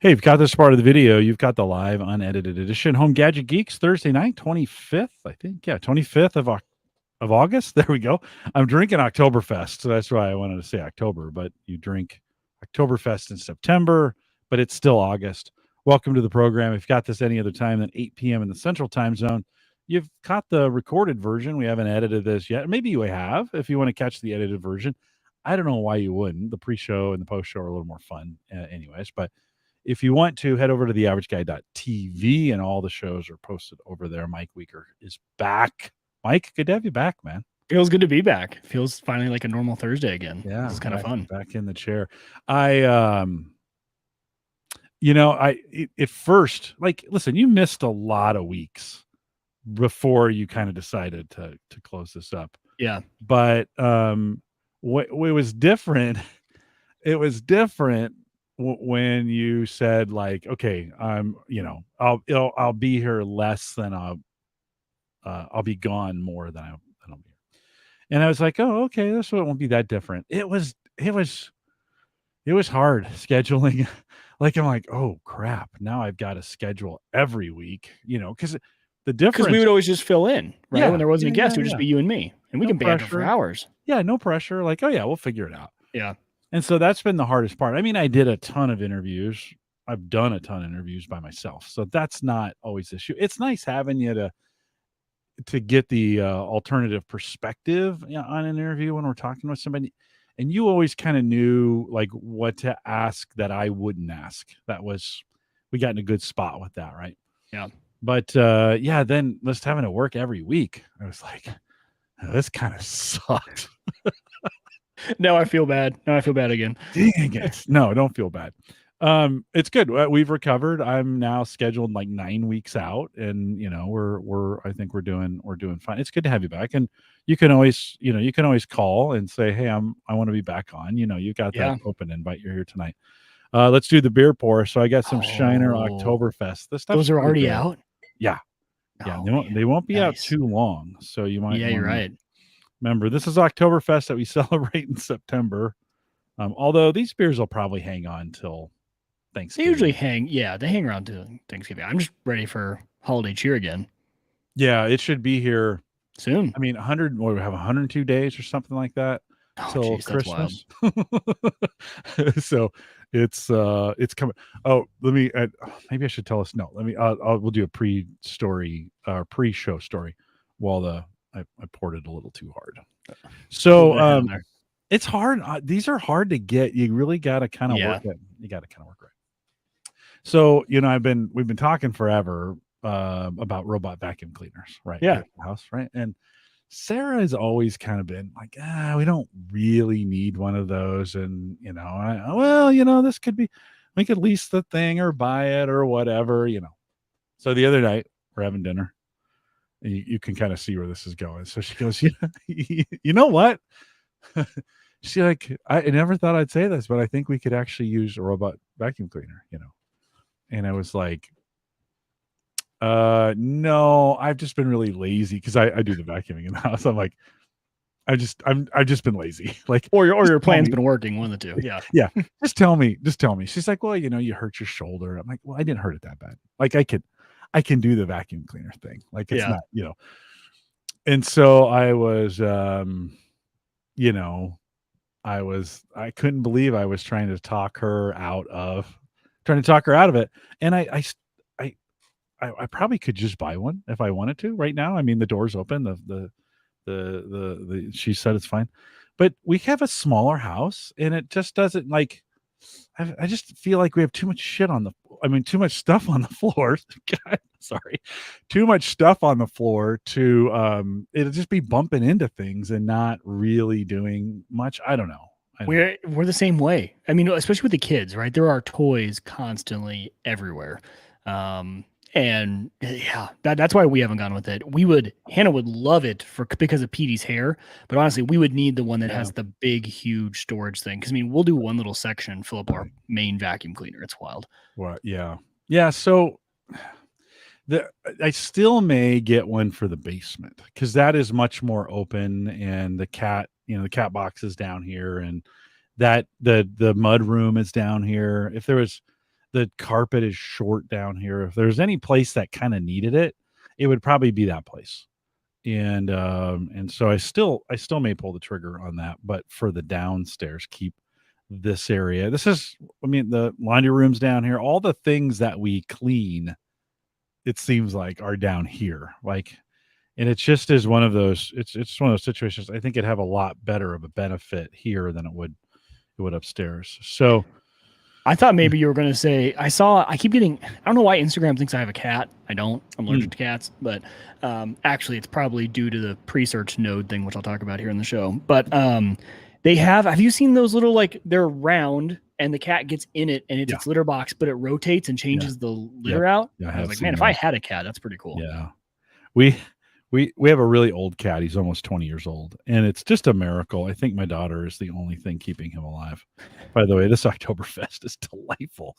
Hey, you've got this part of the video. You've got the live unedited edition. Home Gadget Geeks, Thursday night, 25th, I think. Yeah, 25th of August. There we go. I'm drinking Oktoberfest, so that's why I wanted to say October, but you drink Oktoberfest in September, but it's still August. Welcome to the program. If you've got this any other time than 8 p.m. in the Central Time Zone, you've caught the recorded version. We haven't edited this yet. Maybe you have if you want to catch the edited version. I don't know why you wouldn't. The pre-show and the post-show are a little more fun anyways, but if you want to, head over to theaverageguy.tv and all the shows are posted over there. Mike Wieger is back. Mike, good to have you back, man. Feels good to be back. Feels finally like a normal Thursday again. Yeah, it's kind of fun. Back in the chair. I at first, like, listen, you missed a lot of weeks before you kind of decided to close this up. Yeah. But what was different, it was different when you said, like, okay, I'll be here less than I'll be gone more than I'll be here. And I was like, oh, okay, this one won't be that different. It was hard scheduling. Like, I'm like, oh crap, now I've got to schedule every week, because the difference, because we would always just fill in, right? Yeah, when there wasn't a guest, it would yeah. just be you and me, and we No can banter pressure. for hours. Yeah, no pressure. Like, oh yeah, we'll figure it out. Yeah. And so that's been the hardest part. I mean, I did a ton of interviews. I've done a ton of interviews by myself. So that's not always the issue. It's nice having you to get the alternative perspective on an interview when we're talking with somebody. And you always kind of knew, like, what to ask that I wouldn't ask. We got in a good spot with that, right? Yeah. But then just having to work every week, I was like, oh, this kind of sucks. No, I feel bad. No, I feel bad again. Dang it. No, don't feel bad. It's good. We've recovered. I'm now scheduled like 9 weeks out, and I think we're doing fine. It's good to have you back, and you can always call and say, hey, I want to be back on. You got that open invite. You're here tonight. Let's do the beer pour. So I got some Shiner Oktoberfest. This stuff. Those are already out. Yeah. Yeah. They won't be out too long. So you might. Yeah, you're right. Remember, this is Oktoberfest that we celebrate in September. Although these beers will probably hang on till Thanksgiving. They usually they hang around to Thanksgiving. I'm just ready for holiday cheer again. Yeah, it should be here soon. I mean, we have 102 days or something like that till Christmas. So it's coming. Oh, maybe I should tell us. No, we'll do a pre-show story while I poured it a little too hard. So it's hard. These are hard to get. You really got to kind of work it. You got to kind of work right. So, we've been talking forever about robot vacuum cleaners, right? Yeah. House, right? And Sarah has always kind of been like, we don't really need one of those. And, this could be, we could lease the thing or buy it or whatever, So the other night we're having dinner. And you can kind of see where this is going. So she goes, you know what? She's like, I never thought I'd say this, but I think we could actually use a robot vacuum cleaner, And I was like, no, I've just been really lazy because I do the vacuuming in the house. I'm like, I've just been lazy. Like, or your plan's been working, one of the two. Yeah. Yeah. Just tell me. She's like, well, you hurt your shoulder. I'm like, well, I didn't hurt it that bad. Like I can do the vacuum cleaner thing. Like it's not, And so I was, I couldn't believe I was trying to talk her out of it. And I probably could just buy one if I wanted to right now. I mean, the door's open, the she said it's fine, but we have a smaller house and it just doesn't like, I just feel like we have too much stuff on the floor. God, sorry. Too much stuff on the floor to, it'll just be bumping into things and not really doing much. I don't know. We're the same way. I mean, especially with the kids, right? There are toys constantly everywhere. And that's why we haven't gone with it. Hannah would love it because of Petey's hair, but honestly, we would need the one that has the big, huge storage thing. Cause I mean, we'll do one little section and fill up our main vacuum cleaner. It's wild. Well, yeah. Yeah. So I still may get one for the basement because that is much more open and the cat box is down here and that the mud room is down here. If there was, The carpet is short down here. If there's any place that kind of needed it, it would probably be that place. And so I still may pull the trigger on that, but for the downstairs, keep this area. This is, I mean, the laundry room's down here. All the things that we clean, it seems like, are down here. Like, and it just is one of those. It's one of those situations. I think it'd have a lot better of a benefit here than it would upstairs. So I thought maybe you were going to say, I keep getting, I don't know why Instagram thinks I have a cat. I don't. I'm allergic to cats. But actually, it's probably due to the PreSearch node thing, which I'll talk about here in the show. But they have you seen those little, like, they're round and the cat gets in it and it's its litter box, but it rotates and changes the litter out? Yeah, I was like, man, if I had a cat, that's pretty cool. Yeah. We have a really old cat. He's almost 20 years old, and it's just a miracle. I think my daughter is the only thing keeping him alive. By the way, this Oktoberfest is delightful.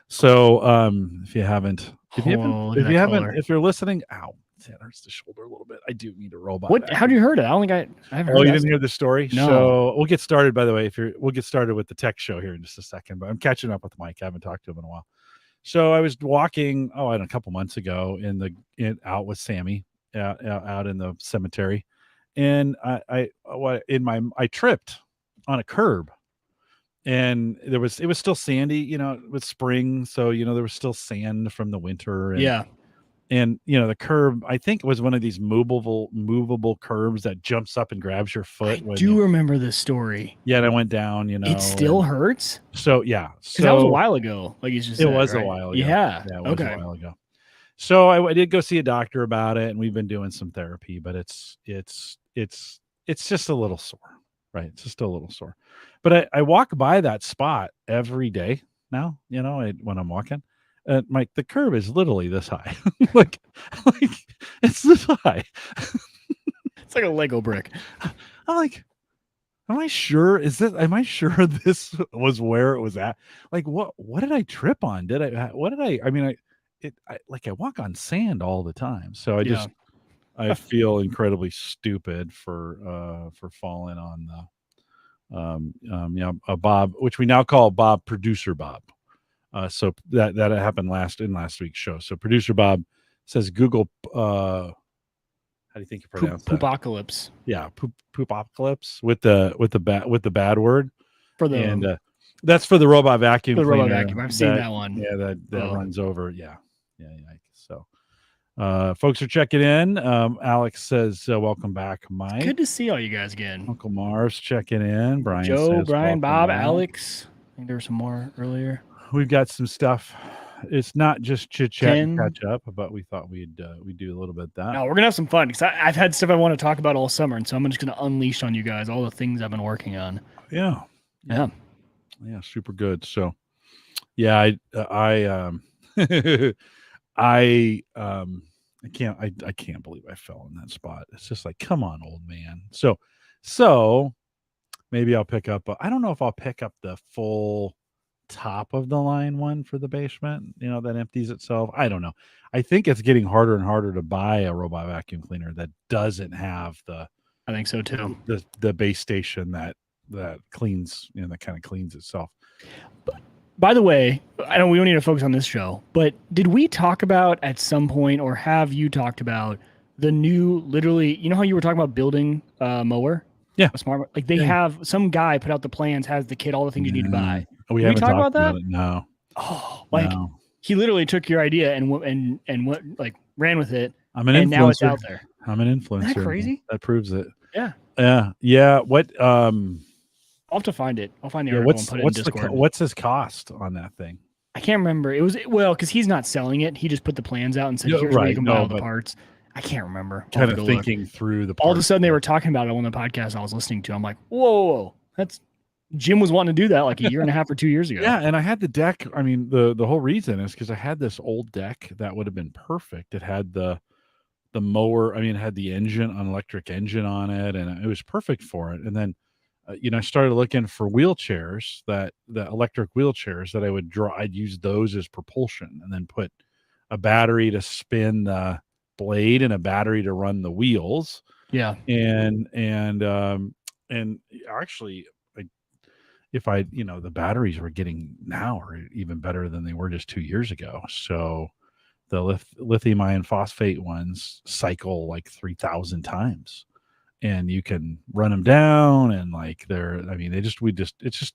So, if you're listening, ow, that hurts the shoulder a little bit. I do need a robot. What? How do you heard it? I don't think I haven't heard. Oh, you didn't hear the story? No. So we'll get started. By the way, we'll get started with the tech show here in just a second. But I'm catching up with Mike. I haven't talked to him in a while. So I was walking, a couple months ago out with Sammy. Out in the cemetery, and I tripped on a curb, and it was still sandy, with spring, so there was still sand from the winter, and the curb, I think it was one of these movable curbs that jumps up and grabs your foot. I do remember this story. Yeah, and I went down. It still hurts. So yeah, because that was a while ago. Like you just said, it was right? a while ago. Yeah, it was a while ago. So I did go see a doctor about it, and we've been doing some therapy, but it's just a little sore, right? It's just a little sore. But I walk by that spot every day now, when I'm walking. Mike, the curb is literally this high. like it's this high. It's like a Lego brick. I'm like, am I sure this was where it was at? Like, what did I trip on? I walk on sand all the time. So I feel incredibly stupid for falling on a Bob, which we now call Bob, Producer Bob. So that happened last week's show. So Producer Bob says Google, how do you think you pronounce that? Poopocalypse. Yeah, poopocalypse with the bad word. And that's for the robot vacuum cleaner. Robot vacuum. I've seen that one. Yeah, that runs over. Yeah. So folks are checking in. Alex says welcome back, Mike. Good to see all you guys again. Uncle Mars checking in. Brian Joe, says, Brian, Bob, back. Alex. I think there was some more earlier. We've got some stuff. It's not just chit chat and catch up, but we thought we'd do a little bit of that. No, we're gonna have some fun because I've had stuff I want to talk about all summer, and so I'm just gonna unleash on you guys all the things I've been working on. Yeah, super good. So, I can't believe I fell in that spot. It's just like, come on, old man. So maybe I'll pick up. I don't know if I'll pick up the full top of the line one for the basement, that empties itself. I don't know. I think it's getting harder and harder to buy a robot vacuum cleaner that doesn't have I think so too. The base station that cleans, that kind of cleans itself. By the way, I know we don't need to focus on this show, but did we talk about at some point, or have you talked about the new, literally, how you were talking about building a mower? Yeah. A smart, like they have some guy put out the plans, has the kit, all the things you need to buy. We haven't talked talked about that? No. Oh, he literally took your idea and ran with it. I'm an influencer. And now it's out there. I'm an influencer. Isn't that crazy? That proves it. Yeah. Yeah. What? I'll have to find it. I'll find the article and put it in Discord. What's his cost on that thing? I can't remember. It was because he's not selling it. He just put the plans out and said, "Here's where you can buy all the parts." I can't remember. Kind of thinking through the parts. All of a sudden, they were talking about it on the podcast I was listening to. I'm like, whoa, that's Jim was wanting to do that like a year and a half or 2 years ago. Yeah, and I had the deck. I mean, the whole reason is because I had this old deck that would have been perfect. It had the mower. I mean, it had the engine, an electric engine on it, and it was perfect for it. And then I started looking for wheelchairs, the electric wheelchairs that I would draw. I'd use those as propulsion, and then put a battery to spin the blade and a battery to run the wheels. Yeah, and actually, if I, the batteries we're getting now are even better than they were just 2 years ago. So the lithium ion phosphate ones cycle like 3,000 times, and you can run them down, and like it's just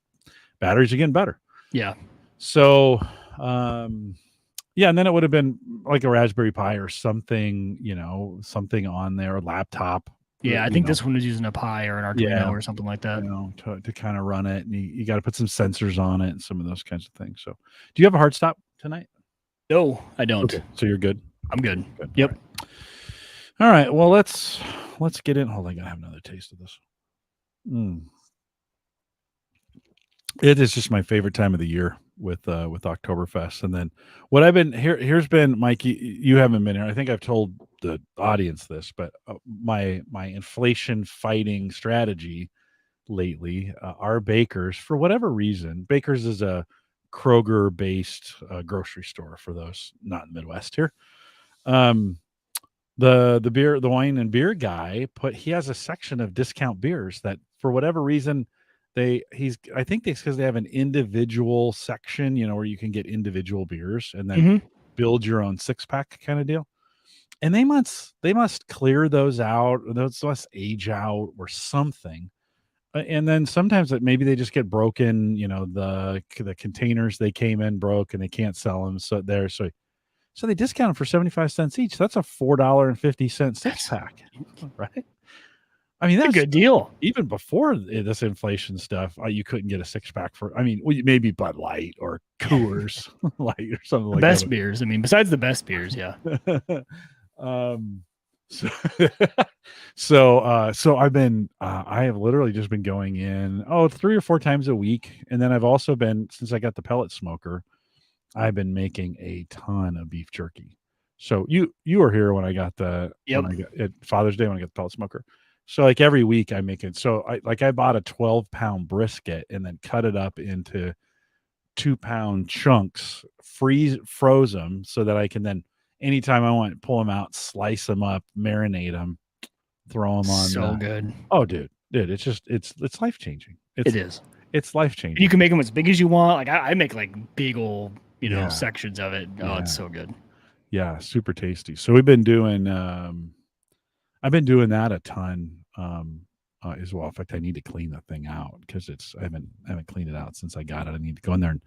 batteries are getting better. Yeah. So, yeah, and then it would have been like a Raspberry Pi or something, something on their laptop. Yeah, I think this one was using a Pi or an Yeah, Arduino or something like that. to kind of run it, and you got to put some sensors on it and some of those kinds of things. So, do you have a hard stop tonight? No, I don't. Okay, so you're good. I'm good. Good. Yep. All right. Well, let's get in. Hold on, I gotta have another taste of this. It is just my favorite time of the year with Oktoberfest. And then what I've been here's been, Mike, you haven't been here. I think I've told the audience this, but my inflation fighting strategy lately, our Bakers, for whatever reason, Bakers is a Kroger based grocery store for those not in the Midwest here. The wine and beer guy he has a section of discount beers that for whatever reason I think it's because they have an individual section, where you can get individual beers and then build your own 6-pack kind of deal. And they must clear those out, or those must age out or something. And then sometimes maybe they just get broken, the containers they came in broke and they can't sell them. So they discount them for 75 cents each. That's a $4.50 6-pack, right? I mean, that's a good deal. Even before this inflation stuff, you couldn't get a 6-pack for, maybe Bud Light or Coors Light or something like that. Best beers. I mean, besides the best beers, yeah. So I have literally just been going in 3 or 4 times a week, and then I've also been, since I got the pellet smoker, I've been making a ton of beef jerky. So you were here when I got at Father's Day when I got the pellet smoker. So like every week I make it. So I bought a 12-pound brisket and then cut it up into 2-pound chunks, froze them so that I can then anytime I want pull them out, slice them up, marinate them, throw them on. So good. Oh, dude, it's just it's life changing. It is. It's life changing. You can make them as big as you want. Like I make like big old sections of it. Oh, it's so good. Yeah, super tasty. So we've been doing I've been doing that a ton as well. In fact, I need to clean the thing out because I haven't cleaned it out since I got it. I need to go in there and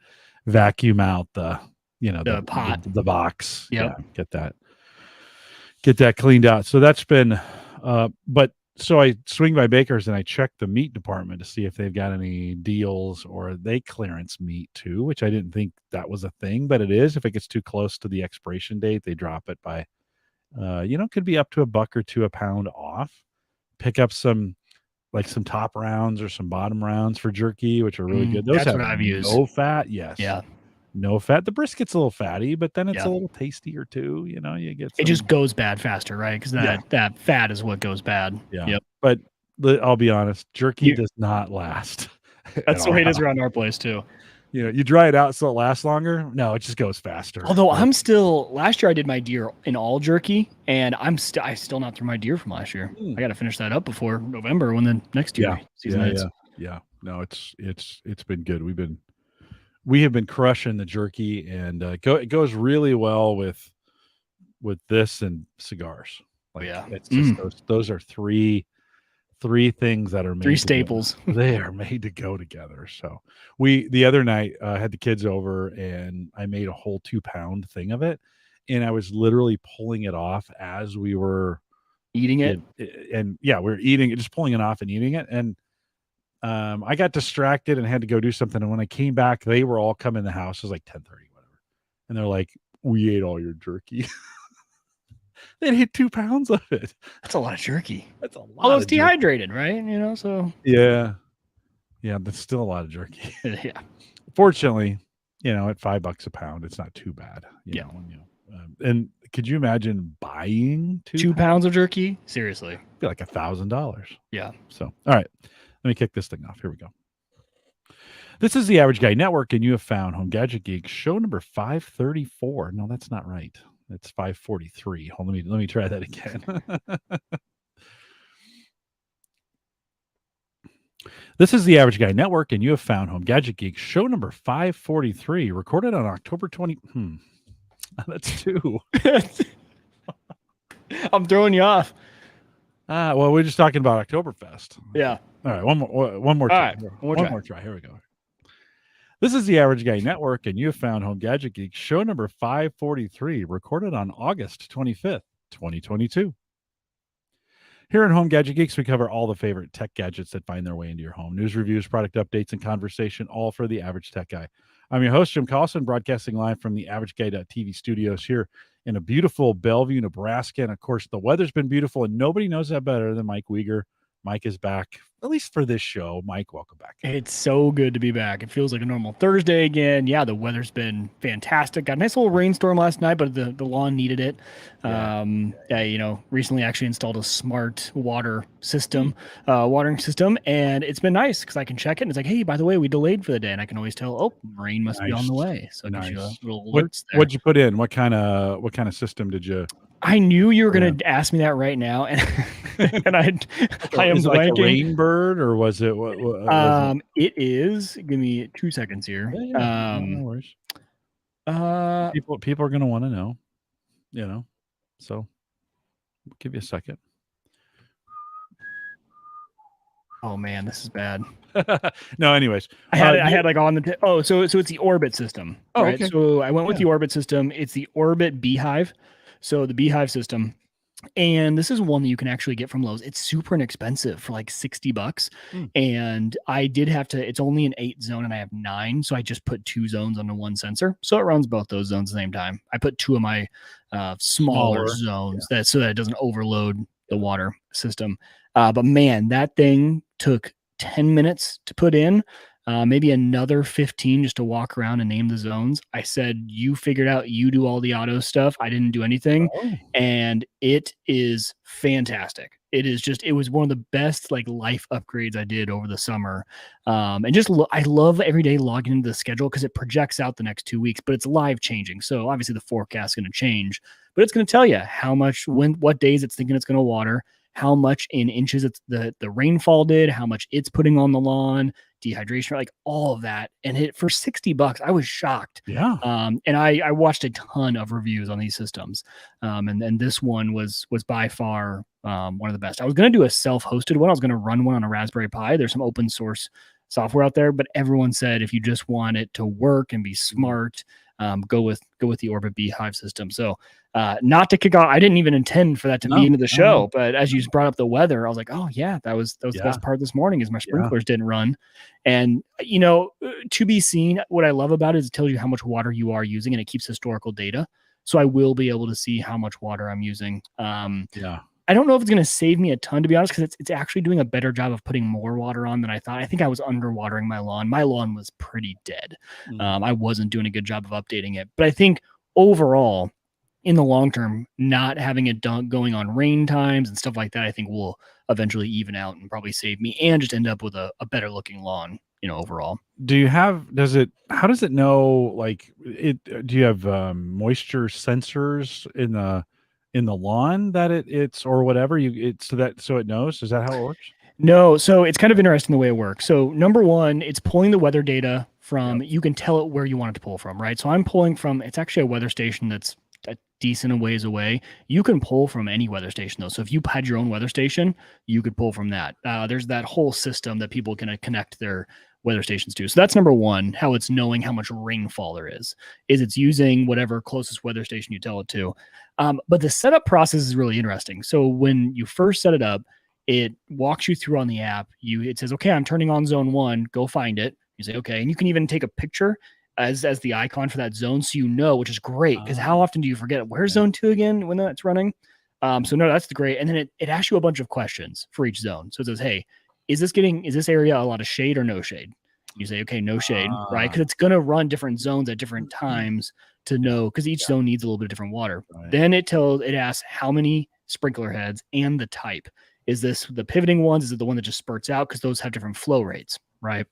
vacuum out the pot, the box. Yep. Yeah, get that cleaned out. So that's been but so I swing by Baker's and I check the meat department to see if they've got any deals, or they clearance meat too, which I didn't think that was a thing, but it is. If it gets too close to the expiration date, they drop it by could be up to $1 or $2 a pound off. Pick up some top rounds or some bottom rounds for jerky, which are really good. Those that's what I've used. No fat. Yes. Yeah. No fat. The brisket's a little fatty, but then it's a little tastier too. You get it just goes bad faster, right? Because that fat is what goes bad. Yeah. Yep. But I'll be honest, jerky does not last. That's the way it is around our place too. You dry it out so it lasts longer. No, it just goes faster. Although last year I did my deer in all jerky, and I still not through my deer from last year. I got to finish that up before November when the next year season ends. Yeah. No, it's been good. We have been crushing the jerky, and it goes really well with this and cigars. It's just those are three things that are made 3 staples. They are made to go together. So the other night had the kids over and I made a whole 2-pound thing of it, and I was literally pulling it off as we were eating it. And we were eating it, just pulling it off and eating it. And I got distracted and had to go do something. And when I came back, they were all coming in the house. It was like 10:30, whatever. And they're like, "We ate all your jerky." They'd hit 2 pounds of it. That's a lot of jerky. That's a lot. Although it's dehydrated, right? So yeah, that's still a lot of jerky. Yeah. Fortunately, at $5 a pound, it's not too bad. And could you imagine buying 2 pounds of jerky? Seriously, it'd be like $1,000. Yeah. So, all right, let me kick this thing off. Here we go. This is the Average Guy Network, and you have found Home Gadget Geeks, show number 534. No, that's not right. It's 543. Hold on, let me try that again. This is the Average Guy Network, and you have found Home Gadget Geeks, show number 543, recorded on October 20. That's two. I'm throwing you off. Well, we're just talking about Oktoberfest. Yeah. All right, one more All try. right, one more try. Here we go. This is the Average Guy Network, and you have found Home Gadget Geeks, show number 543, recorded on August 25th, 2022. Here in Home Gadget Geeks, we cover all the favorite tech gadgets that find their way into your home. News, reviews, product updates, and conversation, all for the average tech guy. I'm your host, Jim Collison, broadcasting live from the AverageGuy.tv studios here in a beautiful Bellevue, Nebraska. And of course, the weather's been beautiful, and nobody knows that better than Mike Wieger. Mike is back, at least for this show. Mike, welcome back. It's so good to be back. It feels like a normal Thursday again. Yeah, the weather's been fantastic. Got a nice little rainstorm last night, but the lawn needed it. Recently actually installed a smart water system, watering system, and it's been nice because I can check it. And it's like, hey, by the way, we delayed for the day, and I can always tell, oh, rain must be on the way. So it gives you a little alerts there. What'd you put in? What kind of system did you? I knew you were going to ask me that right now, and and I am blanking. Like a rain bird, or was it? What was it? It is. Give me 2 seconds here. No worries. People are going to want to know, so I'll give you a second. Oh man, this is bad. No, anyways, I had like on the so it's the Orbit system. Oh, right? okay. So I went with the Orbit system. It's the Orbit Beehive. So the Beehive system. And this is one that you can actually get from Lowe's. It's super inexpensive for like $60. And I did have to, it's only an 8 zone and I have 9. So I just put 2 zones onto one sensor. So it runs both those zones at the same time. I put 2 of my smaller zones so that it doesn't overload the water system. But man, that thing took 10 minutes to put in. Maybe another 15 just to walk around and name the zones. I said, you figured out, you do all the auto stuff. I didn't do anything. And it is fantastic. It was one of the best like life upgrades I did over the summer. And just I love every day logging into the schedule because it projects out the next 2 weeks, but it's live changing. So obviously the forecast is going to change, but it's going to tell you how much, what days it's thinking it's going to water, how much in inches it's the rainfall did, how much it's putting on the lawn, dehydration, like all of that. And for $60, I was shocked. Yeah. And I watched a ton of reviews on these systems. And this one was by far one of the best. I was going to do a self-hosted one. I was going to run one on a Raspberry Pi. There's some open source software out there, but everyone said if you just want it to work and be smart, go with the Orbit Beehive system. So not to kick off, I didn't even intend for that to be into the show, but as you brought up the weather, I was like, oh yeah, that was the best part this morning is my sprinklers didn't run. And to be seen, what I love about it is it tells you how much water you are using and it keeps historical data. So I will be able to see how much water I'm using. I don't know if it's going to save me a ton, to be honest, because it's actually doing a better job of putting more water on than I thought. I think I was underwatering my lawn. My lawn was pretty dead. I wasn't doing a good job of updating it. But I think overall, in the long term, not having it going on rain times and stuff like that, I think will eventually even out and probably save me and just end up with a better looking lawn, overall. How does it know, like do you have moisture sensors in the lawn that it's or whatever so it knows? Is that how it works? No. So it's kind of interesting the way it works. So number one, it's pulling the weather data from, you can tell it where you want it to pull from, right? So I'm pulling from, it's actually a weather station that's a decent ways away. You can pull from any weather station though. So if you had your own weather station, you could pull from that. There's that whole system that people can connect their weather stations to. So that's number one, how it's knowing how much rainfall there is it's using whatever closest weather station you tell it to. But the setup process is really interesting. So when you first set it up, it walks you through on the app. It says, okay, I'm turning on zone 1, go find it. You say, okay. And you can even take a picture as the icon for that zone. So which is great because how often do you forget where's zone 2 again when that's running? So no, that's great. And then it asks you a bunch of questions for each zone. So it says, hey, is this area a lot of shade or no shade? You say, okay, no shade, right? Because it's going to run different zones at different times to know, because each zone needs a little bit of different water. Right. Then it asks how many sprinkler heads and the type. Is this the pivoting ones? Is it the one that just spurts out? Because those have different flow rates, right?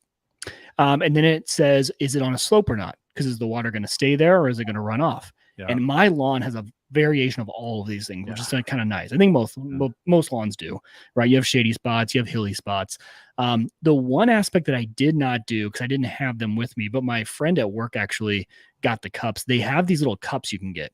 And then it says, is it on a slope or not? Because is the water going to stay there or is it going to run off? Yeah. And my lawn has a variation of all of these things, which is kind of nice. I think most lawns do, right? You have shady spots, you have hilly spots. The one aspect that I did not do, because I didn't have them with me, but my friend at work actually got the cups. They have these little cups you can get,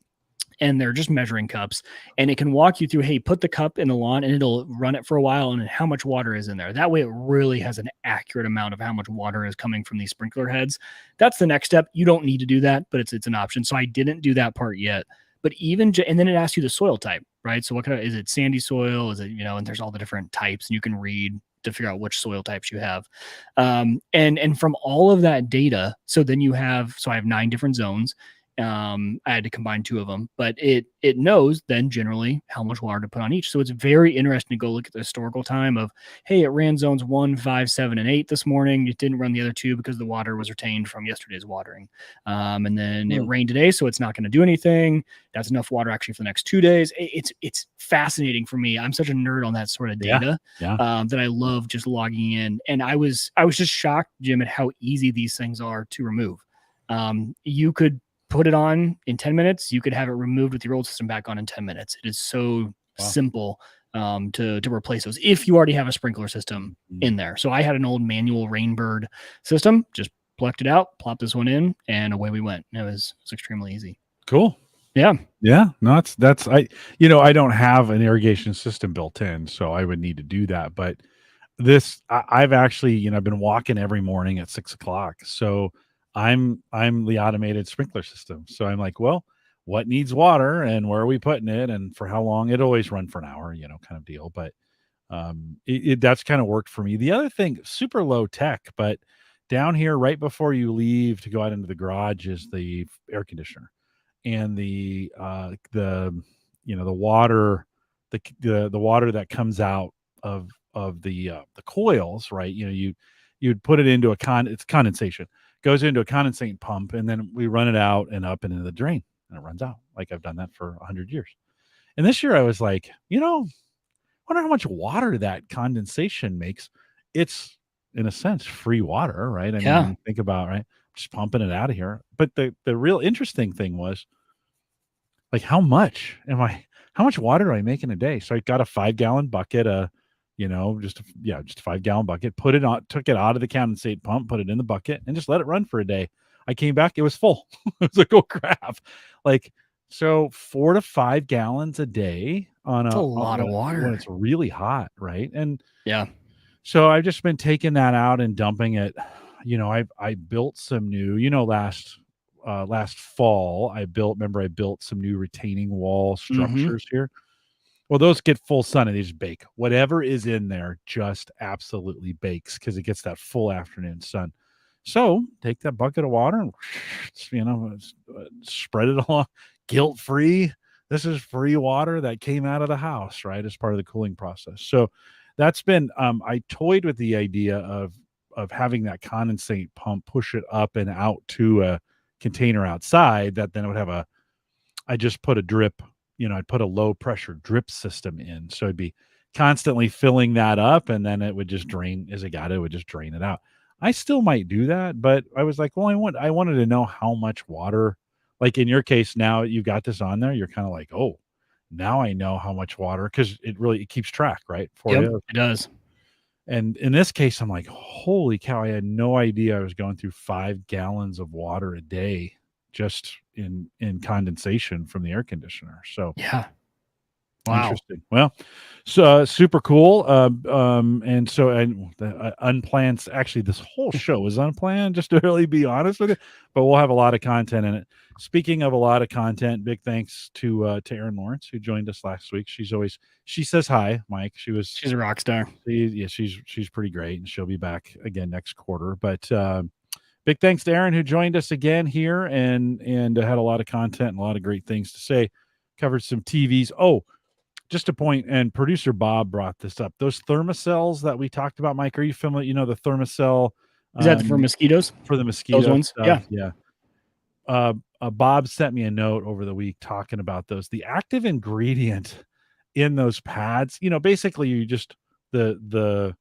and they're just measuring cups, and it can walk you through, hey, put the cup in the lawn, and it'll run it for a while and how much water is in there. That way it really has an accurate amount of how much water is coming from these sprinkler heads. That's the next step. You don't need to do that, but it's an option. So I didn't do that part yet. But and then it asks you the soil type, right? So what kind of, is it sandy soil? Is it, and there's all the different types, and you can read to figure out which soil types you have. And from all of that data, so I have 9 different zones. I had to combine 2 of them, but it knows then generally how much water to put on each. So it's very interesting to go look at the historical time of, hey, it ran zones 1, 5, 7, and 8 this morning. It didn't run the other 2 because the water was retained from yesterday's watering. And then it rained today, so it's not going to do anything. That's enough water actually for the next 2 days. It's fascinating for me. I'm such a nerd on that sort of data that I love just logging in. And I was just shocked, Jim, at how easy these things are to remove. You could put it on in 10 minutes. You could have it removed with your old system back on in 10 minutes. It is so simple to replace those if you already have a sprinkler system in there. So I had an old manual Rainbird system, just plucked it out, plopped this one in, and away we went. It was extremely easy. Cool. Yeah. Yeah. No, I don't have an irrigation system built in, so I would need to do that. But I've actually, I've been walking every morning at 6:00. So I'm the automated sprinkler system. So I'm like, well, what needs water and where are we putting it and for how long? It always run for an hour, kind of deal. But that's kind of worked for me. The other thing, super low tech, but down here right before you leave to go out into the garage is the air conditioner and the water, the water that comes out of the coils, right? You'd put it into it's condensation, goes into a condensate pump, and then we run it out and up and into the drain, and it runs out. Like I've done that for 100 years. And this year I was like, wonder how much water that condensation makes. It's in a sense free water, right? I mean, when you think about, right, just pumping it out of here. But the real interesting thing was, like, how much water do I make in a day? So I got a 5-gallon bucket, just a 5-gallon bucket, took it out of the condensate pump, put it in the bucket, and just let it run for a day. I came back, it was full. I was like, oh crap. Like, so 4 to 5 gallons a day That's a lot of water when it's really hot, right? And yeah. So I've just been taking that out and dumping it. I built some new, last fall, I built some new retaining wall structures here. Well, those get full sun and they just bake. Whatever is in there just absolutely bakes because it gets that full afternoon sun. So take that bucket of water and, spread it along, guilt-free. This is free water that came out of the house, right, as part of the cooling process. So that's been, I toyed with the idea of having that condensate pump push it up and out to a container outside that then it would have I just put a drip, I'd put a low pressure drip system in. So it'd be constantly filling that up and then it would just drain as it would just drain it out. I still might do that, but I was like, well, I wanted to know how much water, like in your case, now you got this on there. You're kind of like, oh, now I know how much water, because it keeps track, right? For you. It does. And in this case, I'm like, holy cow, I had no idea I was going through 5 gallons of water a day just in condensation from the air conditioner. So yeah. Wow. Interesting. Well, so super cool. And so unplanned. Actually, this whole show is unplanned, just to really be honest with you. But we'll have a lot of content in it. Speaking of a lot of content, big thanks to Erin Lawrence, who joined us last week. She says hi, Mike. She's a rock star. She's pretty great, and she'll be back again next quarter. But big thanks to Erin, who joined us again here and had a lot of content and a lot of great things to say. Covered some TVs. Oh, just a point, and producer Bob brought this up. Those thermocells that we talked about, Mike, are you familiar? The thermocell. Is that for mosquitoes? For the mosquito those ones? stuff? Yeah. Bob sent me a note over the week talking about those. The active ingredient in those pads, basically you just you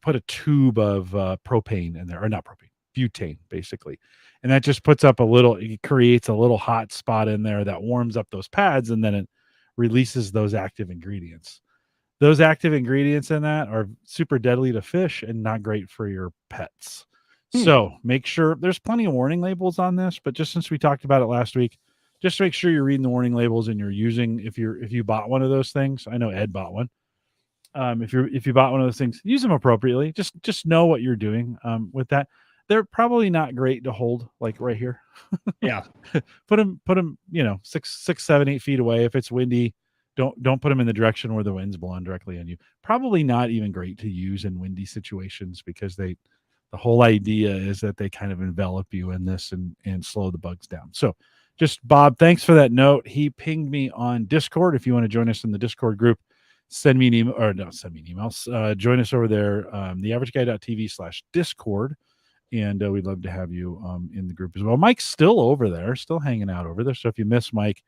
put a tube of propane in there, or not propane, butane basically, and that just puts up it creates a little hot spot in there that warms up those pads, and then it releases those active ingredients. Those active ingredients in that are super deadly to fish and not great for your pets. So make sure there's plenty of warning labels on this, but just since we talked about it last week, just make sure you're reading the warning labels and you're using, if you bought one of those things, I know Ed bought one. If you bought one of those things, use them appropriately. Just know what you're doing with that. They're probably not great to hold like right here. Yeah. put them, 6, 7, 8 feet away. If it's windy, don't put them in the direction where the wind's blowing directly on you. Probably not even great to use in windy situations, because the whole idea is that they kind of envelop you in this and slow the bugs down. So just Bob, thanks for that note. He pinged me on Discord. If you want to join us in the Discord group, send me an email, or no, send me an email. Join us over there, theaverageguy.tv/Discord. And we'd love to have you in the group as well. Mike's still over there, still hanging out over there. So if you miss Mike,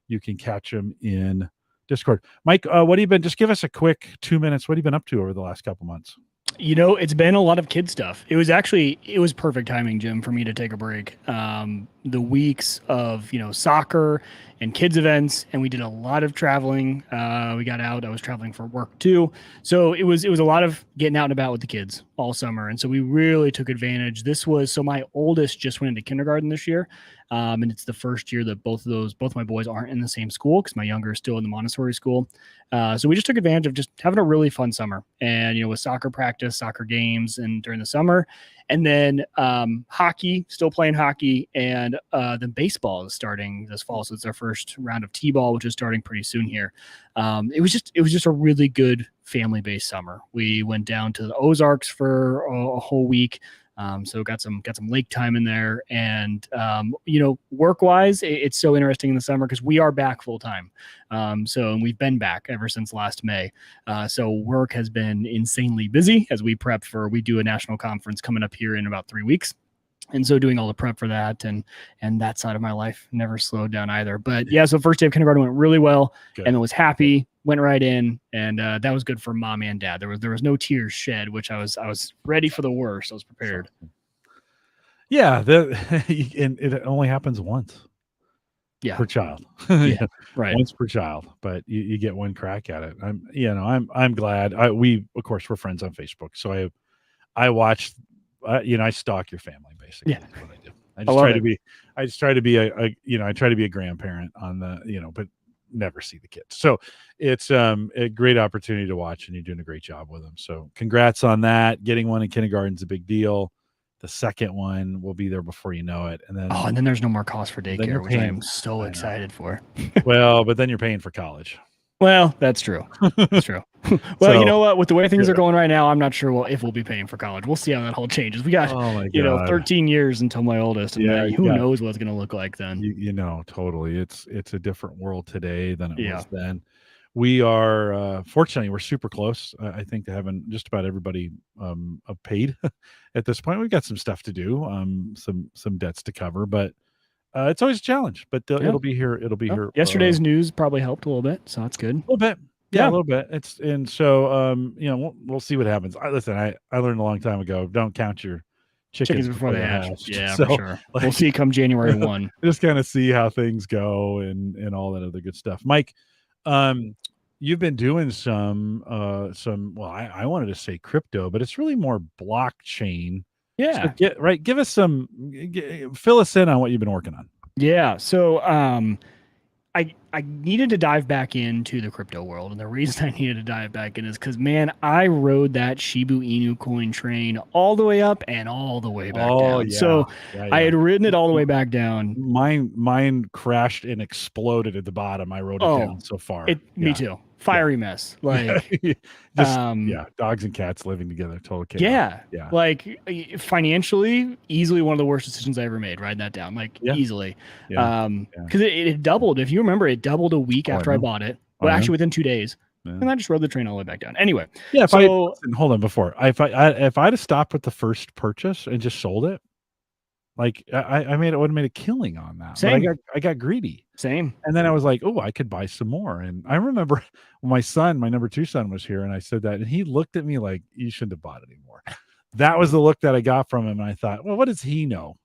you can catch him in Discord. Mike, what have you been, just give us a quick 2 minutes. What have you been up to over the last couple months? It's been a lot of kid stuff. It was perfect timing, Jim, for me to take a break. The weeks of, soccer and kids events, and we did a lot of traveling. We got out. I was traveling for work too. So it was a lot of getting out and about with the kids all summer. And so we really took advantage. So my oldest just went into kindergarten this year. And it's the first year that both my boys aren't in the same school, because my younger is still in the Montessori school. So we just took advantage of just having a really fun summer, and, with soccer practice, soccer games, and during the summer, and then hockey, still playing hockey, and then baseball is starting this fall. So it's our first round of T-ball, which is starting pretty soon here. It was just a really good family-based summer. We went down to the Ozarks for a whole week. So got some lake time in there, and work wise, it's so interesting in the summer because we are back full time. And we've been back ever since last May. So work has been insanely busy as we prep we do a national conference coming up here in about 3 weeks. And so doing all the prep for that and that side of my life never slowed down either. But yeah, so first day of kindergarten went really well. Good. And I was happy, went right in, and that was good for mom and dad. There was no tears shed, which I was ready for the worst. I was prepared. Yeah, and it only happens once. Yeah, per child. Yeah, right. Once per child, but you get one crack at it. I'm glad. We're friends on Facebook, so I watched. I stalk your family basically. Yeah. That's what I do. I just try to be I try to be a grandparent on the, but never see the kids. So it's a great opportunity to watch, and you're doing a great job with them. So congrats on that. Getting one in kindergarten is a big deal. The second one will be there before you know it. And then there's no more cost for daycare, which I am so excited for. Well, but then you're paying for college. Well, that's true. That's true. Well, you know what? With the way things are going right now, I'm not sure if we'll be paying for college. We'll see how that whole changes. We got, 13 years until my oldest, and who knows what it's going to look like then. Totally. It's a different world today than it was then. We are, fortunately, we're super close, I think, to having just about everybody paid at this point. We've got some stuff to do, some debts to cover, but it's always a challenge, but it'll be here. It'll be here. Yesterday's news probably helped a little bit, so that's good. A little bit. Yeah, a little bit. We'll see what happens. I learned a long time ago, don't count your chickens before they hatch. Yeah, for sure. We'll see come January 1. Just kind of see how things go and all that other good stuff. Mike, you've been doing some I wanted to say crypto, but it's really more blockchain. Yeah. So give us fill us in on what you've been working on. Yeah. So I needed to dive back into the crypto world. And the reason I needed to dive back in is because, man, I rode that Shiba Inu coin train all the way up and all the way back down. Yeah. So I had ridden it all the way back down. Mine crashed and exploded at the bottom. I rode it down so far. Me too. Fiery mess. Like, dogs and cats living together. Total chaos. Yeah. Like financially, easily one of the worst decisions I ever made, riding that down, easily. Because it doubled. If you remember, it doubled a week after I bought it. Well, actually within 2 days. Yeah. And I just rode the train all the way back down. Anyway. Yeah. Hold on before. If I'd have stopped with the first purchase and just sold it, like I would have made a killing on that. Same. But I got greedy. Same. And then I was like, oh, I could buy some more. And I remember when my number 2 son was here, and I said that, and he looked at me like, you shouldn't have bought it anymore. that was the look that I got from him. And I thought, well, what does he know?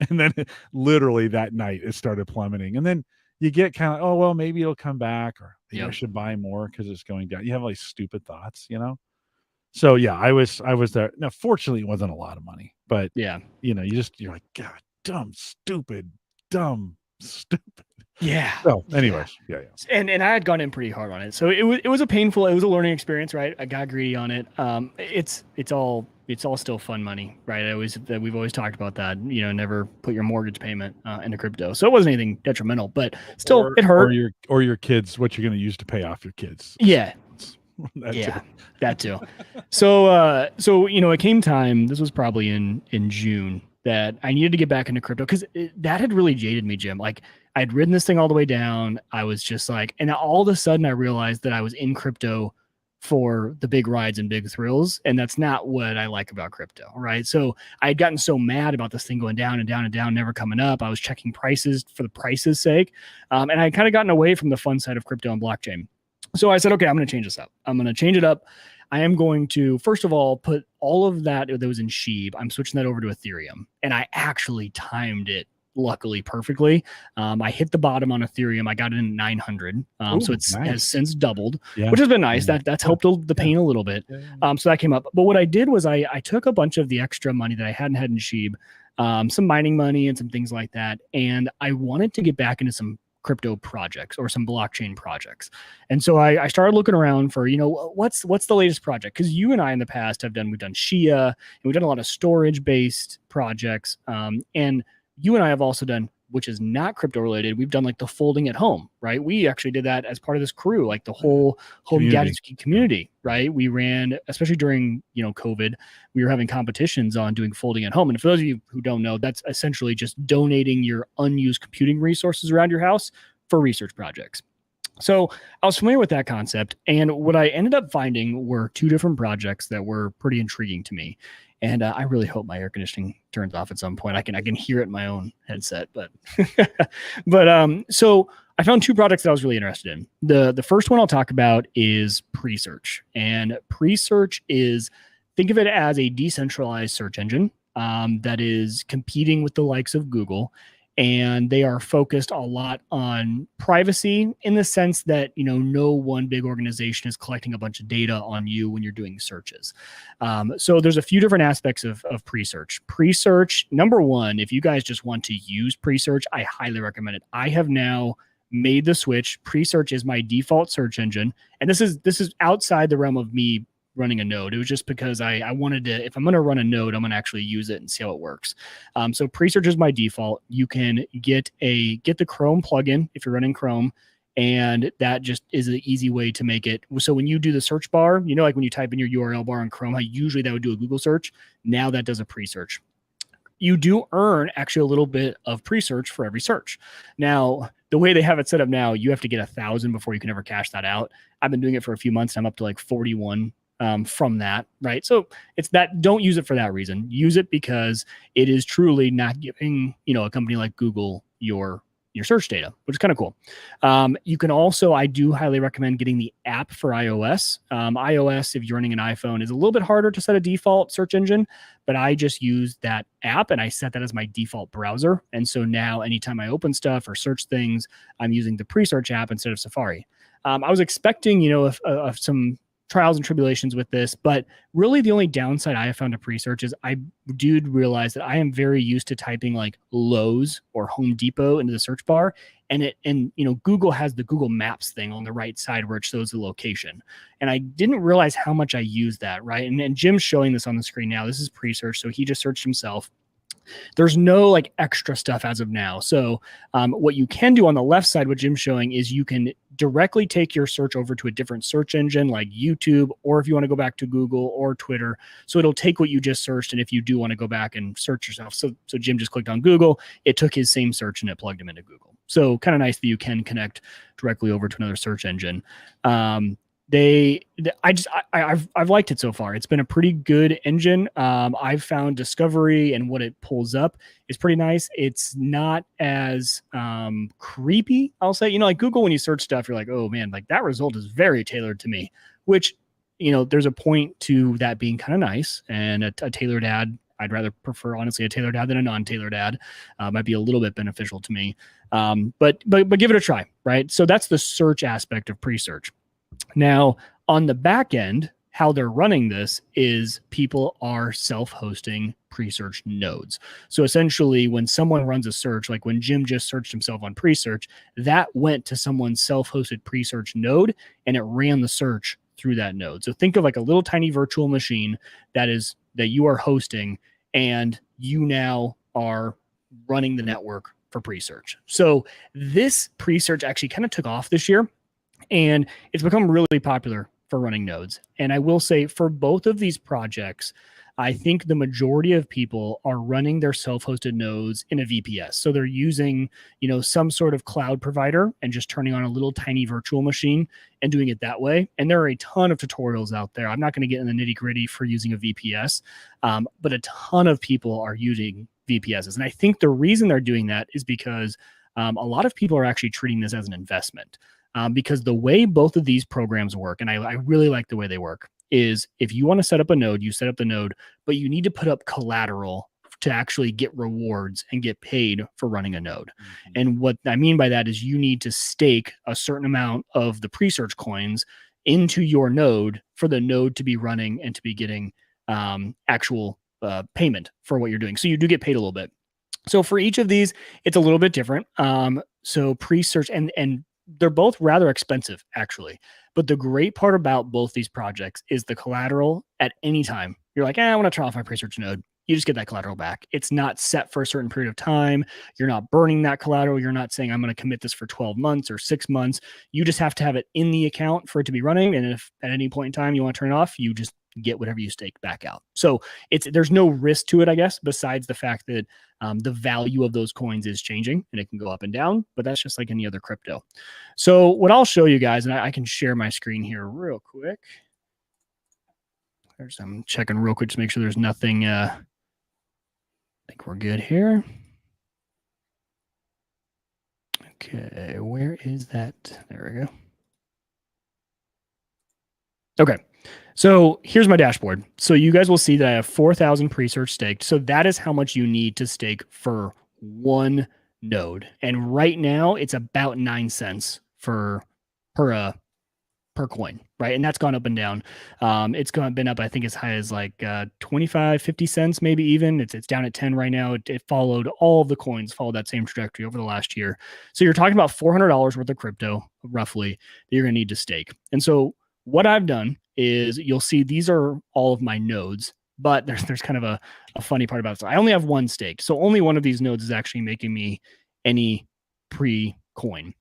And then literally that night it started plummeting. And then you get kind of, oh, well, maybe it'll come back, or maybe I should buy more because it's going down. You have like stupid thoughts, So yeah, I was there. Now, fortunately, it wasn't a lot of money, but Yeah. you're like, God, dumb, stupid. Yeah. So, anyways, yeah. And I had gone in pretty hard on it, so it was a learning experience, right? I got greedy on it. It's all still fun money, right? We've always talked about that. Never put your mortgage payment into crypto, so it wasn't anything detrimental, but still, it hurt. Or your kids, what you're going to use to pay off your kids. Yeah. That too. So it came time. This was probably in June that I needed to get back into crypto because that had really jaded me, Jim. Like I'd ridden this thing all the way down. I was just like, and all of a sudden I realized that I was in crypto for the big rides and big thrills. And that's not what I like about crypto, right? So I had gotten so mad about this thing going down and down and down, never coming up. I was checking prices for the price's sake. And I had kind of gotten away from the fun side of crypto and blockchain. So I said, okay, I'm going to change this up. I'm going to change it up. I am going to, first of all, put all of that was in Sheeb. I'm switching that over to Ethereum. And I actually timed it, luckily, perfectly. I hit the bottom on Ethereum. I got it in 900. So it's has since doubled, which has been nice. That's helped the pain a little bit. So that came up. But what I did was I took a bunch of the extra money that I hadn't had in Sheeb, some mining money and some things like that. And I wanted to get back into some crypto projects or some blockchain projects. And so I started looking around for, what's the latest project? Because you and I in the past we've done Shia, and we've done a lot of storage based projects. And you and I have also done, which is not crypto related, we've done like the folding at home, right? We actually did that as part of this crew, like the whole Home Gadget community, right? We ran, especially during, COVID, we were having competitions on doing folding at home. And for those of you who don't know, that's essentially just donating your unused computing resources around your house for research projects. So I was familiar with that concept. And what I ended up finding were two different projects that were pretty intriguing to me. And I really hope my air conditioning turns off at some point. I can hear it in my own headset, but so I found two projects that I was really interested in. The first one I'll talk about is PreSearch, and PreSearch is, think of it as a decentralized search engine that is competing with the likes of Google. And they are focused a lot on privacy in the sense that, no one big organization is collecting a bunch of data on you when you're doing searches. So there's a few different aspects of PreSearch. PreSearch, number one, if you guys just want to use PreSearch, I highly recommend it. I have now made the switch. PreSearch is my default search engine. And this is outside the realm of me running a node. It was just because I wanted to, if I'm going to run a node, I'm going to actually use it and see how it works. So PreSearch is my default. You can get the Chrome plugin if you're running Chrome, and that just is an easy way to make it. So when you do the search bar, like when you type in your URL bar in Chrome, how usually that would do a Google search. Now that does a PreSearch. You do earn actually a little bit of PreSearch for every search. Now, the way they have it set up now, you have to get 1,000 before you can ever cash that out. I've been doing it for a few months, and I'm up to like 41 from that, right? So it's that, don't use it for that reason. Use it because it is truly not giving, a company like Google your search data, which is kind of cool. You can also, I do highly recommend getting the app for iOS. iOS, if you're running an iPhone, is a little bit harder to set a default search engine, but I just use that app and I set that as my default browser. And so now anytime I open stuff or search things, I'm using the PreSearch app instead of Safari. I was expecting, some trials and tribulations with this, but really the only downside I have found to PreSearch is I did realize that I am very used to typing like Lowe's or Home Depot into the search bar, and Google has the Google Maps thing on the right side where it shows the location, and I didn't realize how much I use that, right? And Jim's showing this on the screen now. This is PreSearch, so he just searched himself. There's no like extra stuff as of now. So what you can do on the left side, what Jim's showing, is you can directly take your search over to a different search engine like YouTube, or if you want to go back to Google or Twitter. So it'll take what you just searched, and if you do want to go back and search yourself. So Jim just clicked on Google. It took his same search and it plugged him into Google. So kind of nice that you can connect directly over to another search engine. I've liked it so far. It's been a pretty good engine. I've found discovery and what it pulls up is pretty nice. It's not as creepy, I'll say. Like Google, when you search stuff, you're like, oh man, like that result is very tailored to me, which there's a point to that being kind of nice, and a tailored ad. I'd rather prefer, honestly, a tailored ad than a non-tailored ad. Might be a little bit beneficial to me. But give it a try, right? So that's the search aspect of Presearch. Now, on the back end, how they're running this is people are self-hosting Presearch nodes. So essentially, when someone runs a search, like when Jim just searched himself on Presearch, that went to someone's self-hosted Presearch node, and it ran the search through that node. So think of like a little tiny virtual machine that you are hosting, and you now are running the network for Presearch. So this Presearch actually kind of took off this year, and it's become really popular for running nodes. And I will say, for both of these projects, I think the majority of people are running their self-hosted nodes in a VPS. So they're using, some sort of cloud provider and just turning on a little tiny virtual machine and doing it that way. And there are a ton of tutorials out there. I'm not going to get in the nitty-gritty for using a VPS, but a ton of people are using VPSs. And I think the reason they're doing that is because a lot of people are actually treating this as an investment. Because the way both of these programs work, and I really like the way they work, is if you want to set up a node, you set up the node, but you need to put up collateral to actually get rewards and get paid for running a node. Mm-hmm. And what I mean by that is you need to stake a certain amount of the Presearch coins into your node for the node to be running and to be getting actual payment for what you're doing. So you do get paid a little bit. So for each of these, it's a little bit different. So Presearch and they're both rather expensive, actually. But the great part about both these projects is the collateral at any time. You're like, I want to turn off my Presearch node. You just get that collateral back. It's not set for a certain period of time. You're not burning that collateral. You're not saying, I'm going to commit this for 12 months or 6 months. You just have to have it in the account for it to be running. And if at any point in time you want to turn it off, you just get whatever you stake back out. So there's no risk to it, I guess, besides the fact that the value of those coins is changing and it can go up and down, but that's just like any other crypto. So what I'll show you guys, and I can share my screen here real quick. I'm checking real quick to make sure there's nothing. I think we're good here. Okay, where is that? There we go. Okay. So here's my dashboard. So you guys will see that I have 4,000 Presearch staked. So that is how much you need to stake for one node. And right now it's about 9 cents per coin, right? And that's gone up and down. It's been up, I think, as high as like 25, 50 cents, maybe even. It's down at 10 right now. It followed all of the coins, followed that same trajectory over the last year. So you're talking about $400 worth of crypto, roughly, that you're going to need to stake. And so what I've done is, you'll see these are all of my nodes, but there's kind of a funny part about it. So I only have one staked. So only one of these nodes is actually making me any pre-coin.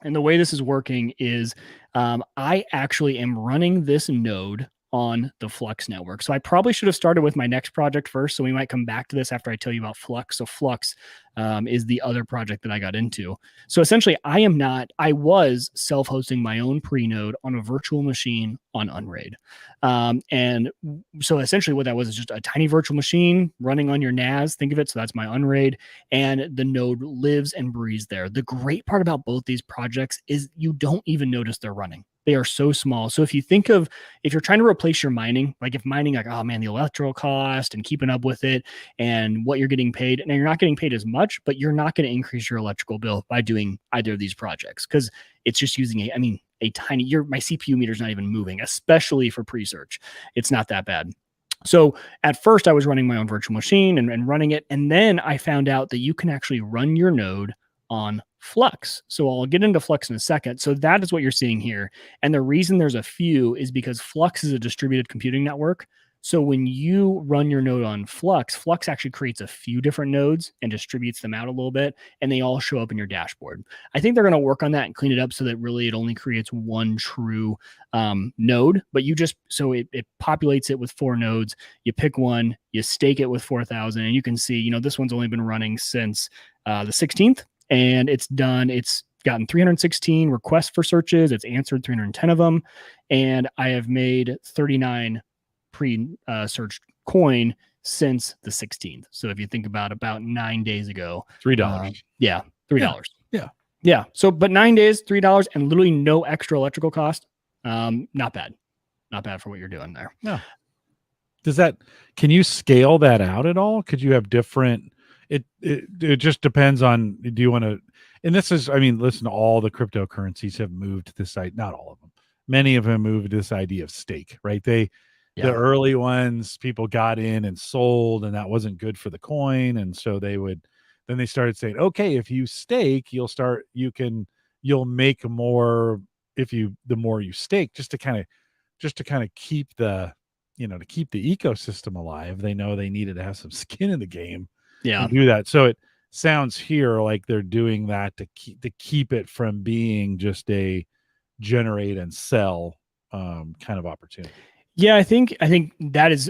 And the way this is working is I actually am running this node on the Flux network. So I probably should have started with my next project first. So we might come back to this after I tell you about Flux. So Flux is the other project that I got into. So essentially I was self-hosting my own pre-node on a virtual machine on Unraid. And so essentially what that was is just a tiny virtual machine running on your NAS. Think of it. So that's my Unraid, and the node lives and breathes there. The great part about both these projects is you don't even notice they're running. They are so small. So if you're trying to replace your mining, like if mining, like, oh man, the electrical cost and keeping up with it and what you're getting paid, and you're not getting paid as much, but you're not going to increase your electrical bill by doing either of these projects, because it's just using a tiny, my CPU meter is not even moving, especially for Presearch. It's not that bad. So at first I was running my own virtual machine and running it. And then I found out that you can actually run your node on Flux. So I'll get into Flux in a second. So that is what you're seeing here. And the reason there's a few is because Flux is a distributed computing network. So when you run your node on Flux, Flux actually creates a few different nodes and distributes them out a little bit, and they all show up in your dashboard. I think they're going to work on that and clean it up so that really it only creates one true node, but so it populates it with 4 nodes. You pick one, you stake it with 4,000, and you can see, this one's only been running since the 16th, and it's gotten 316 requests for searches. It's answered 310 of them, and I have made 39 pre-searched coin since the 16th. So if you think about 9 days ago, $3. Yeah, $3. Yeah. So, but 9 days, $3, and literally no extra electrical cost. Not bad. not bad for what you're doing there. No. Can you scale that out at all? Could you have different, it just depends on, do you want to, and this is, I mean, listen, all the cryptocurrencies have moved to this side, not all of them. Many of them moved to this idea of stake, right? The early ones, people got in and sold, and that wasn't good for the coin. And so then they started saying, okay, if you stake, you'll make more the more you stake, just to kind of keep the ecosystem alive. They know they needed to have some skin in the game and do that. So it sounds here like they're doing that to keep it from being just a generate and sell kind of opportunity. Yeah, I think that's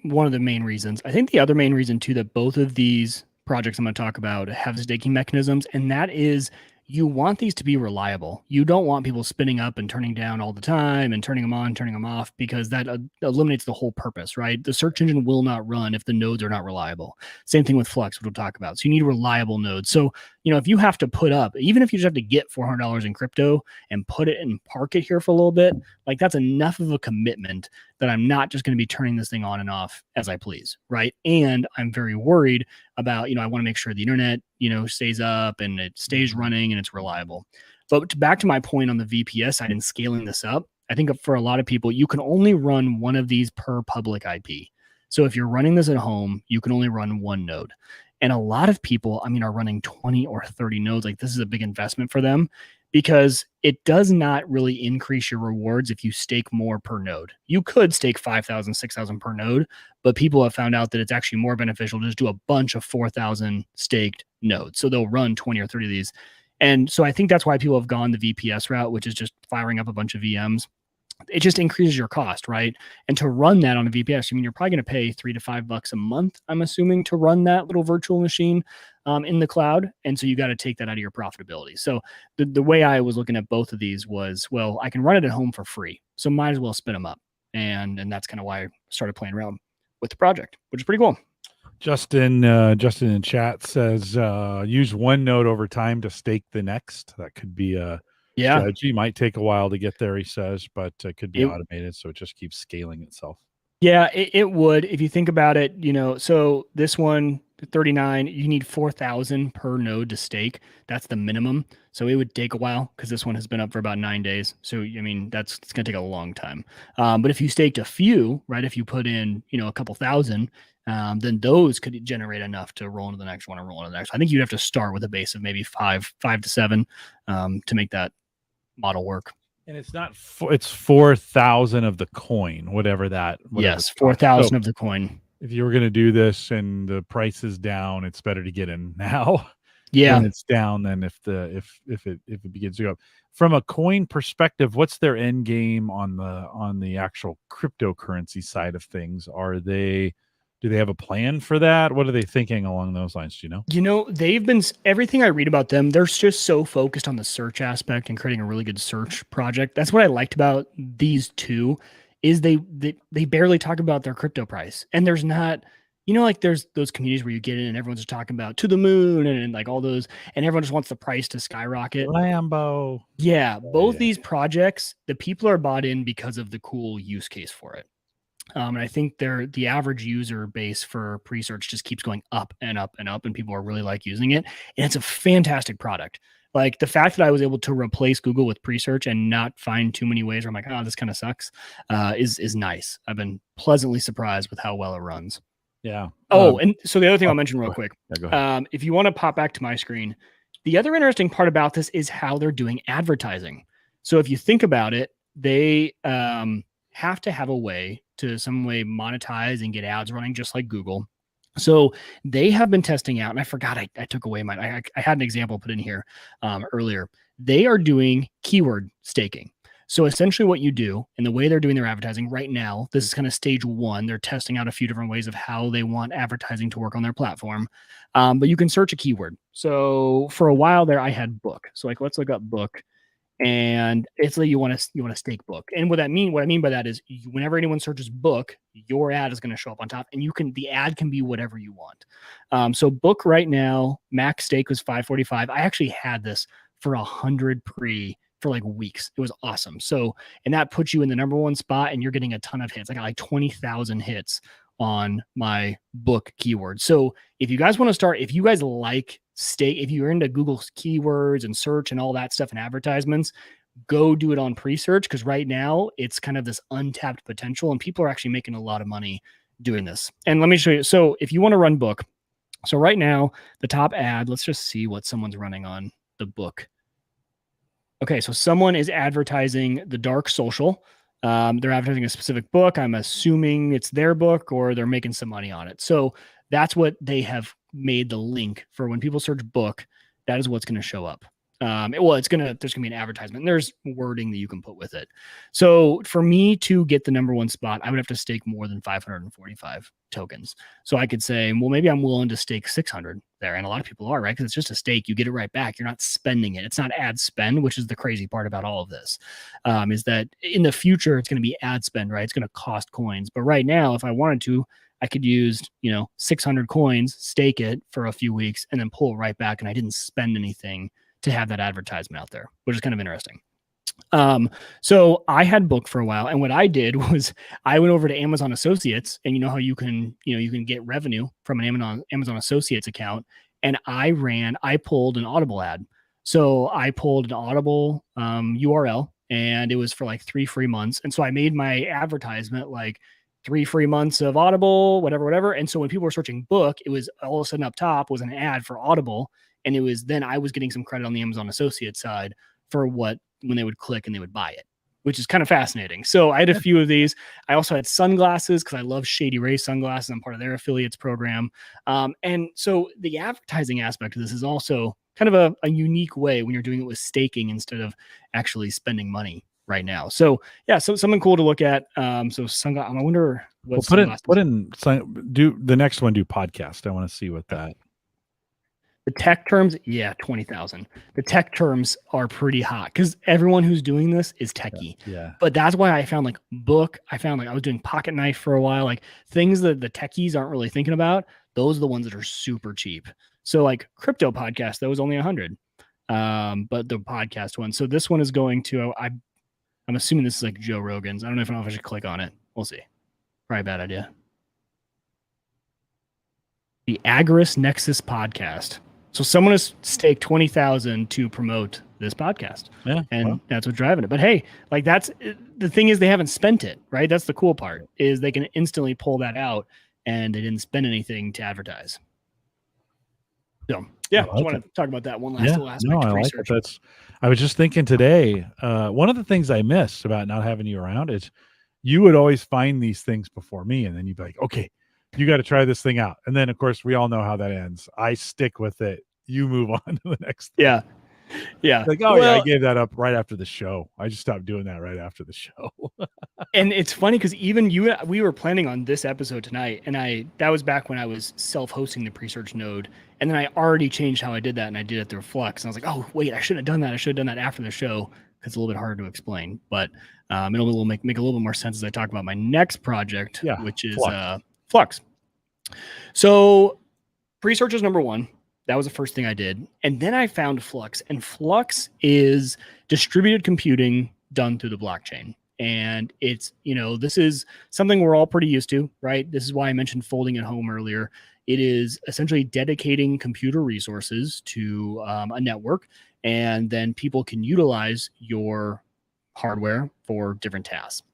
one of the main reasons. I think the other main reason too that both of these projects I'm going to talk about have staking mechanisms, and that is you want these to be reliable. You don't want people spinning up and turning down all the time and turning them on, turning them off, because that eliminates the whole purpose, right? The search engine will not run if the nodes are not reliable. Same thing with Flux, which we'll talk about. So you need reliable nodes. So, if you have to put up, even if you just have to get $400 in crypto and put it and park it here for a little bit, like that's enough of a commitment that I'm not just going to be turning this thing on and off as I please, right? And I'm very worried about, I want to make sure the internet, stays up and it stays running and it's reliable. But back to my point on the VPS side and scaling this up, I think for a lot of people, you can only run one of these per public IP. So if you're running this at home, you can only run one node. And a lot of people, are running 20 or 30 nodes. Like this is a big investment for them, because it does not really increase your rewards if you stake more per node. You could stake 5,000, 6,000 per node, but people have found out that it's actually more beneficial to just do a bunch of 4,000 staked nodes. So they'll run 20 or 30 of these. And so I think that's why people have gone the VPS route, which is just firing up a bunch of VMs. It just increases your cost, right? And to run that on a VPS, you're probably going to pay $3 to $5 a month, I'm assuming, to run that little virtual machine in the cloud. And so you got to take that out of your profitability. So the way I was looking at both of these was, well, I can run it at home for free, so might as well spin them up. And that's kind of why I started playing around with the project, which is pretty cool. Justin in chat says, use one node over time to stake the next. That could be a strategy. Might take a while to get there, he says, but it could be automated, so it just keeps scaling itself. Yeah, it would. If you think about it, so this one, 39, you need 4,000 per node to stake. That's the minimum. So it would take a while, because this one has been up for about 9 days. So, it's going to take a long time. But if you staked a few, right, if you put in, a couple thousand, then those could generate enough to roll into the next one or roll into the next. I think you'd have to start with a base of maybe five to seven to make that model work. And it's not it's 4,000 of the coin, whatever yes, 4,000 of the coin. If you were going to do this and the price is down, it's better to get in now. Yeah, when it's down than if it begins to go up. From a coin perspective, what's their end game on the actual cryptocurrency side of things? Do they have a plan for that? What are they thinking along those lines? Do you know? They've been, everything I read about them, they're just so focused on the search aspect and creating a really good search project. That's what I liked about these two, is they barely talk about their crypto price. And there's not, like there's those communities where you get in and everyone's just talking about to the moon and like all those, and everyone just wants the price to skyrocket. Lambo. Yeah. Both these projects, the people are bought in because of the cool use case for it. And I think the average user base for PreSearch just keeps going up and up and up, and people are really like using it. And it's a fantastic product. Like the fact that I was able to replace Google with PreSearch and not find too many ways where I'm like, oh, this kind of sucks, is nice. I've been pleasantly surprised with how well it runs. Yeah. Oh, and so the other thing I'll mention real quick, go ahead. if you want to pop back to my screen, the other interesting part about this is how they're doing advertising. So if you think about it, they have to have a way to some way monetize and get ads running just like Google. So they have been testing out, and I forgot I took away mine. I had an example put in here earlier. They are doing keyword staking. So essentially what you do, and the way they're doing their advertising right now, this is kind of stage one. They're testing out a few different ways of how they want advertising to work on their platform. But you can search a keyword. So for a while there, I had book. So like, let's look up book. And it's like you want to stake book. And what I mean by that is whenever anyone searches book, your ad is going to show up on top, and the ad can be whatever you want. So book right now, max stake was 545. I actually had this for 100 pre for like weeks. It was awesome. So, and that puts you in the #1 spot, and you're getting a ton of hits. I got like 20,000 hits on my book keyword. So if you guys want to start, if you guys like Stake, if you're into Google keywords and search and all that stuff and advertisements, go do it on Presearch, because right now it's kind of this untapped potential and people are actually making a lot of money doing this. And let me show you. So if you want to run book, so right now the top ad, let's just see what someone's running on the book. Okay, so someone is advertising the dark social. They're advertising a specific book. I'm assuming it's their book, or they're making some money on it. So that's what they have made the link for. When people search book, that is what's going to show up. There's going to be an advertisement, and there's wording that you can put with it. So for me to get the #1 spot, I would have to stake more than 545 tokens. So I could say, well, maybe I'm willing to stake 600 there. And a lot of people are, right? Because it's just a stake. You get it right back. You're not spending it. It's not ad spend, which is the crazy part about all of this, is that in the future, it's going to be ad spend, right? It's going to cost coins. But right now, if I wanted to, I could use, 600 coins, stake it for a few weeks, and then pull it right back. And I didn't spend anything to have that advertisement out there, which is kind of interesting. So I had book for a while, and what I did was I went over to Amazon Associates, and you know how you can get revenue from an Amazon Associates account, and I pulled an Audible ad. So I pulled an Audible URL, and it was for like 3 free months. And so I made my advertisement like 3 free months of Audible, whatever. And so when people were searching book, it was all of a sudden up top was an ad for Audible. And it was then I was getting some credit on the Amazon Associate side for when they would click and they would buy it, which is kind of fascinating. So I had a few of these. I also had sunglasses because I love Shady Ray sunglasses. I'm part of their affiliates program. And so the advertising aspect of this is also kind of a unique way when you're doing it with staking instead of actually spending money right now. So yeah, so something cool to look at. So sunglasses, I wonder what do the next one, do podcast. I want to see what that. The tech terms, 20,000. The tech terms are pretty hot because everyone who's doing this is techie. Yeah. But that's why I found like book. I found like I was doing pocket knife for a while, like things that the techies aren't really thinking about. Those are the ones that are super cheap. So like crypto podcast, that was only 100. But the podcast one. So this one is going to, I'm assuming this is like Joe Rogan's. I don't know if I should click on it. We'll see. Probably a bad idea. The Agorist Nexus podcast. So someone has staked 20,000 to promote this podcast. Yeah. And that's what's driving it. But hey, like that's the thing is they haven't spent it, right? That's the cool part is they can instantly pull that out and they didn't spend anything to advertise. So yeah, I want to talk about that one last little aspect of research. I was just thinking today, one of the things I missed about not having you around is you would always find these things before me. And then you'd be like, okay, you got to try this thing out. And then of course we all know how that ends. I stick with it. You move on to the next thing. Yeah. Yeah. Like, I gave that up right after the show. I just stopped doing that right after the show. And it's funny because even we were planning on this episode tonight, and that was back when I was self-hosting the PreSearch node, and then I already changed how I did that, and I did it through Flux, and I was like, oh wait, I shouldn't have done that. I should have done that after the show because it's a little bit harder to explain, but it'll make a little bit more sense as I talk about my next project, which is Flux. So PreSearch is #1. That was the first thing I did. And then I found Flux. And Flux is distributed computing done through the blockchain. And it's, this is something we're all pretty used to, right? This is why I mentioned folding at home earlier. It is essentially dedicating computer resources to a network. And then people can utilize your hardware for different tasks.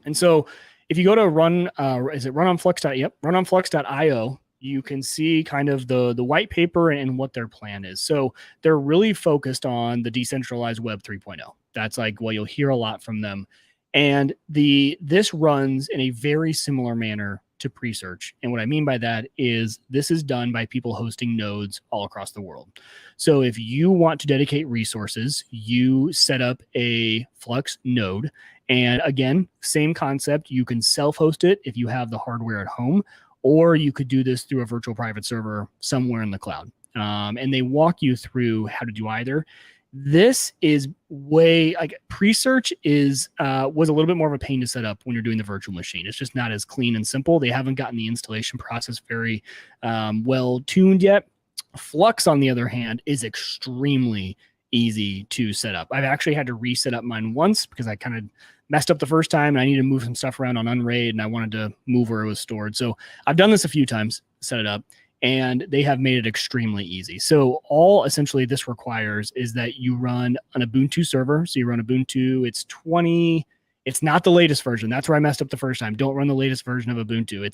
And so if you go to runonflux.io, you can see kind of the white paper and what their plan is. So they're really focused on the decentralized web 3.0. That's like what you'll hear a lot from them. And this runs in a very similar manner to Presearch. And what I mean by that is this is done by people hosting nodes all across the world. So if you want to dedicate resources, you set up a Flux node. And again, same concept. You can self-host it if you have the hardware at home, or you could do this through a virtual private server somewhere in the cloud. And they walk you through how to do either. This is Presearch was a little bit more of a pain to set up when you're doing the virtual machine. It's just not as clean and simple. They haven't gotten the installation process very well tuned yet. Flux, on the other hand, is extremely easy to set up. I've actually had to reset up mine once because I kind of messed up the first time and I needed to move some stuff around on Unraid and I wanted to move where it was stored. So I've done this a few times, set it up, and they have made it extremely easy. So all essentially this requires is that you run an Ubuntu server. So you run Ubuntu, it's 20, it's not the latest version. That's where I messed up the first time. Don't run the latest version of Ubuntu.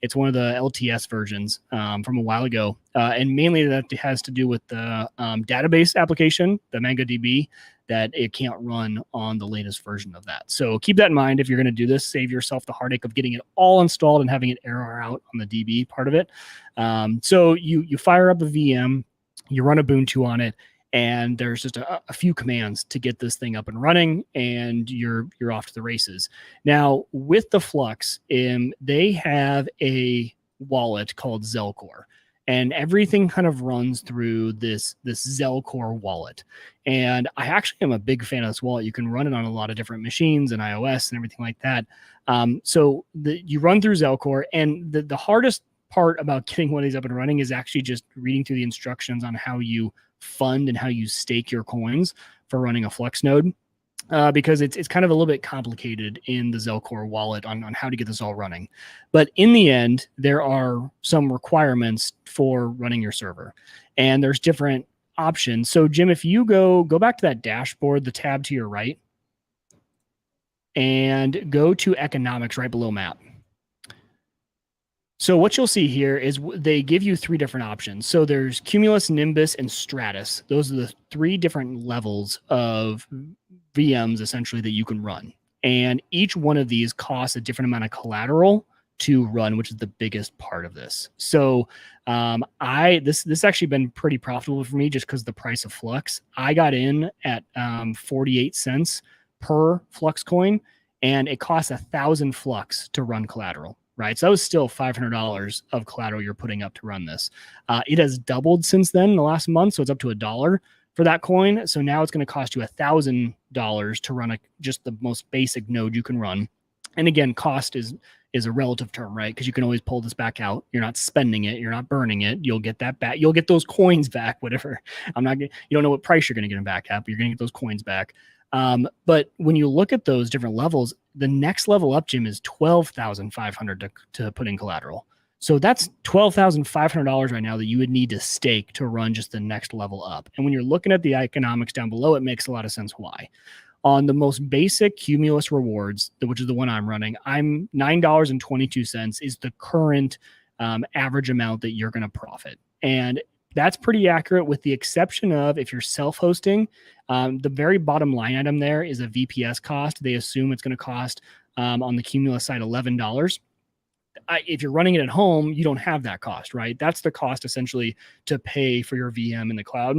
It's one of the LTS versions from a while ago. And mainly that has to do with the database application, the MongoDB, that it can't run on the latest version of that. So keep that in mind if you're going to do this. Save yourself the heartache of getting it all installed and having it error out on the DB part of it. So you fire up a VM, you run Ubuntu on it, and there's just a few commands to get this thing up and running, and you're off to the races. Now, with the Flux, they have a wallet called Zelcore, and everything kind of runs through this Zelcore wallet. And I actually am a big fan of this wallet. You can run it on a lot of different machines and iOS and everything like that. So you run through Zelcore, and the hardest part about getting one of these up and running is actually just reading through the instructions on how you fund and how you stake your coins for running a Flux node, because it's kind of a little bit complicated in the Zelcore wallet on how to get this all running. But in the end, there are some requirements for running your server, and there's different options. So Jim, if you go back to that dashboard, the tab to your right, and go to economics right below map. So what you'll see here is they give you three different options. So there's Cumulus, Nimbus, and Stratus. Those are the three different levels of VMs essentially that you can run. And each one of these costs a different amount of collateral to run, which is the biggest part of this. So this actually been pretty profitable for me just because the price of Flux. I got in at 48 cents per Flux coin, and it costs 1,000 Flux to run collateral. Right. So that was still $500 of collateral you're putting up to run this. It has doubled since then in the last month. So it's up to $1 for that coin. So now it's going to cost you $1,000 to run just the most basic node you can run. And again, cost is a relative term, right? Because you can always pull this back out. You're not spending it. You're not burning it. You'll get that back. You'll get those coins back, whatever. You don't know what price you're going to get them back at, but you're going to get those coins back. But when you look at those different levels, the next level up, Jim, is $12,500 to put in collateral. So that's $12,500 right now that you would need to stake to run just the next level up. And when you're looking at the economics down below, it makes a lot of sense why. On the most basic Cumulus rewards, which is the one I'm running, I'm $9.22 is the current average amount that you're going to profit. And that's pretty accurate, with the exception of if you're self-hosting. The very bottom line item there is a VPS cost. They assume it's going to cost on the Cumulus side $11. If you're running it at home, you don't have that cost, right? That's the cost essentially to pay for your VM in the cloud.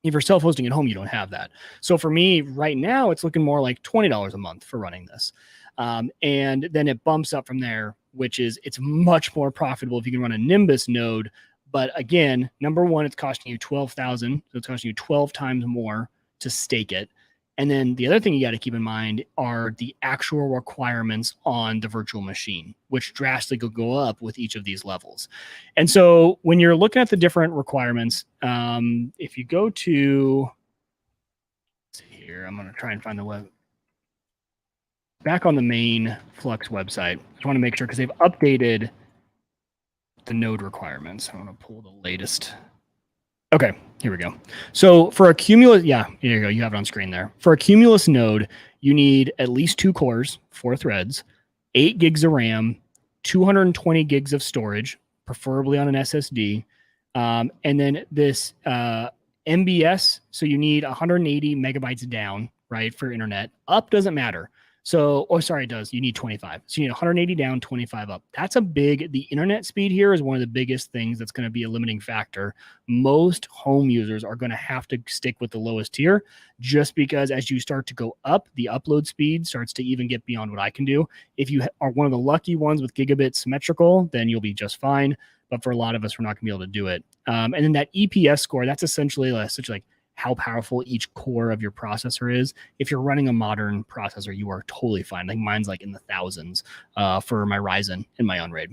If you're self-hosting at home, you don't have that. So for me right now, it's looking more like $20 a month for running this. And then it bumps up from there, which is it's much more profitable if you can run a Nimbus node. But again, number one, it's costing you $12,000. So it's costing you 12 times more to stake it. And then the other thing you got to keep in mind are the actual requirements on the virtual machine, which drastically go up with each of these levels. And so when you're looking at the different requirements, if you go to, let's see here, I'm going to try and find the web. Back on the main Flux website, I just want to make sure because they've updated the node requirements. I want to pull the latest. Okay, here we go. So for a Cumulus, yeah, here you go. You have it on screen there. For a Cumulus node, you need at least 2 cores, 4 threads, 8 gigs of RAM, 220 gigs of storage, preferably on an SSD. And then this MBS, so you need 180 megabytes down, right, for internet. Up doesn't matter. So, oh, sorry, it does. You need 25. So you need 180 down, 25 up. That's the internet speed here is one of the biggest things that's going to be a limiting factor. Most home users are going to have to stick with the lowest tier just because as you start to go up, the upload speed starts to even get beyond what I can do. If you are one of the lucky ones with gigabit symmetrical, then you'll be just fine. But for a lot of us, we're not going to be able to do it. And then that EPS score, that's essentially like how powerful each core of your processor is. If you're running a modern processor, you are totally fine. Like mine's like in the thousands for my Ryzen and my Unraid.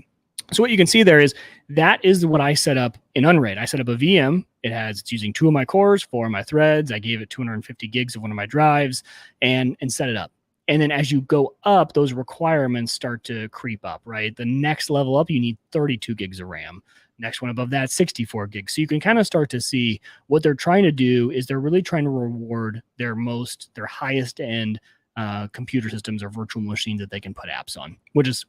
So what you can see there is that is what I set up in Unraid. I set up a VM. It's using 2 of my cores, 4 of my threads. I gave it 250 gigs of one of my drives and set it up. And then as you go up, those requirements start to creep up, right? The next level up, you need 32 gigs of RAM. Next one above that, 64 gigs. So you can kind of start to see what they're trying to do is they're really trying to reward their highest end computer systems or virtual machines that they can put apps on, which is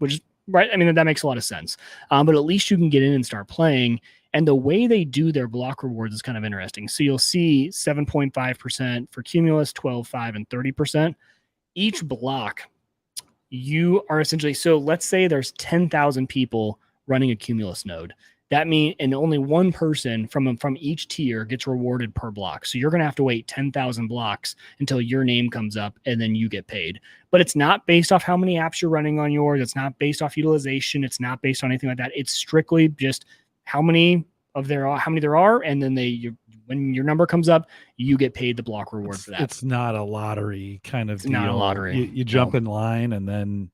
right. I mean, that makes a lot of sense. But at least you can get in and start playing. And the way they do their block rewards is kind of interesting. So you'll see 7.5% for Cumulus, 12.5, and 30%. Each block, you are essentially, so let's say there's 10,000 people running a Cumulus node. That means, and only one person from each tier gets rewarded per block. So you're going to have to wait 10,000 blocks until your name comes up and then you get paid. But it's not based off how many apps you're running on yours. It's not based off utilization. It's not based on anything like that. It's strictly just how many there are. And then when your number comes up, you get paid the block reward for that. It's not a lottery kind of deal. Not a lottery. You jump in line and then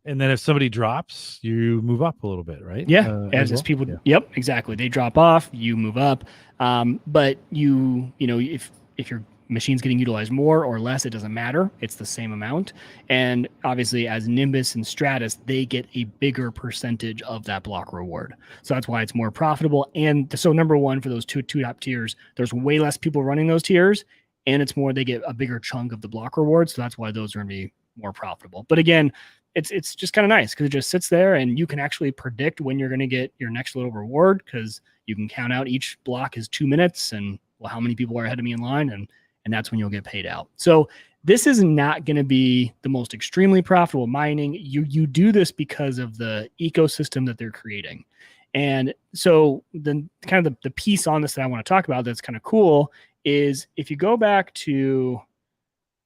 if somebody drops, you move up a little bit, right? Yeah, as people. Yeah. Yep, exactly. They drop off, you move up. But if your machine's getting utilized more or less, it doesn't matter. It's the same amount. And obviously, as Nimbus and Stratus, they get a bigger percentage of that block reward. So that's why it's more profitable. And so number one, for those two top tiers, there's way less people running those tiers, and they get a bigger chunk of the block reward. So that's why those are going to be more profitable. But again, it's just kind of nice because it just sits there and you can actually predict when you're going to get your next little reward because you can count out each block is 2 minutes and how many people are ahead of me in line, and that's when you'll get paid out. So this is not going to be the most extremely profitable mining. You do this because of the ecosystem that they're creating. And so the kind of the piece on this that I want to talk about that's kind of cool is if you go back to,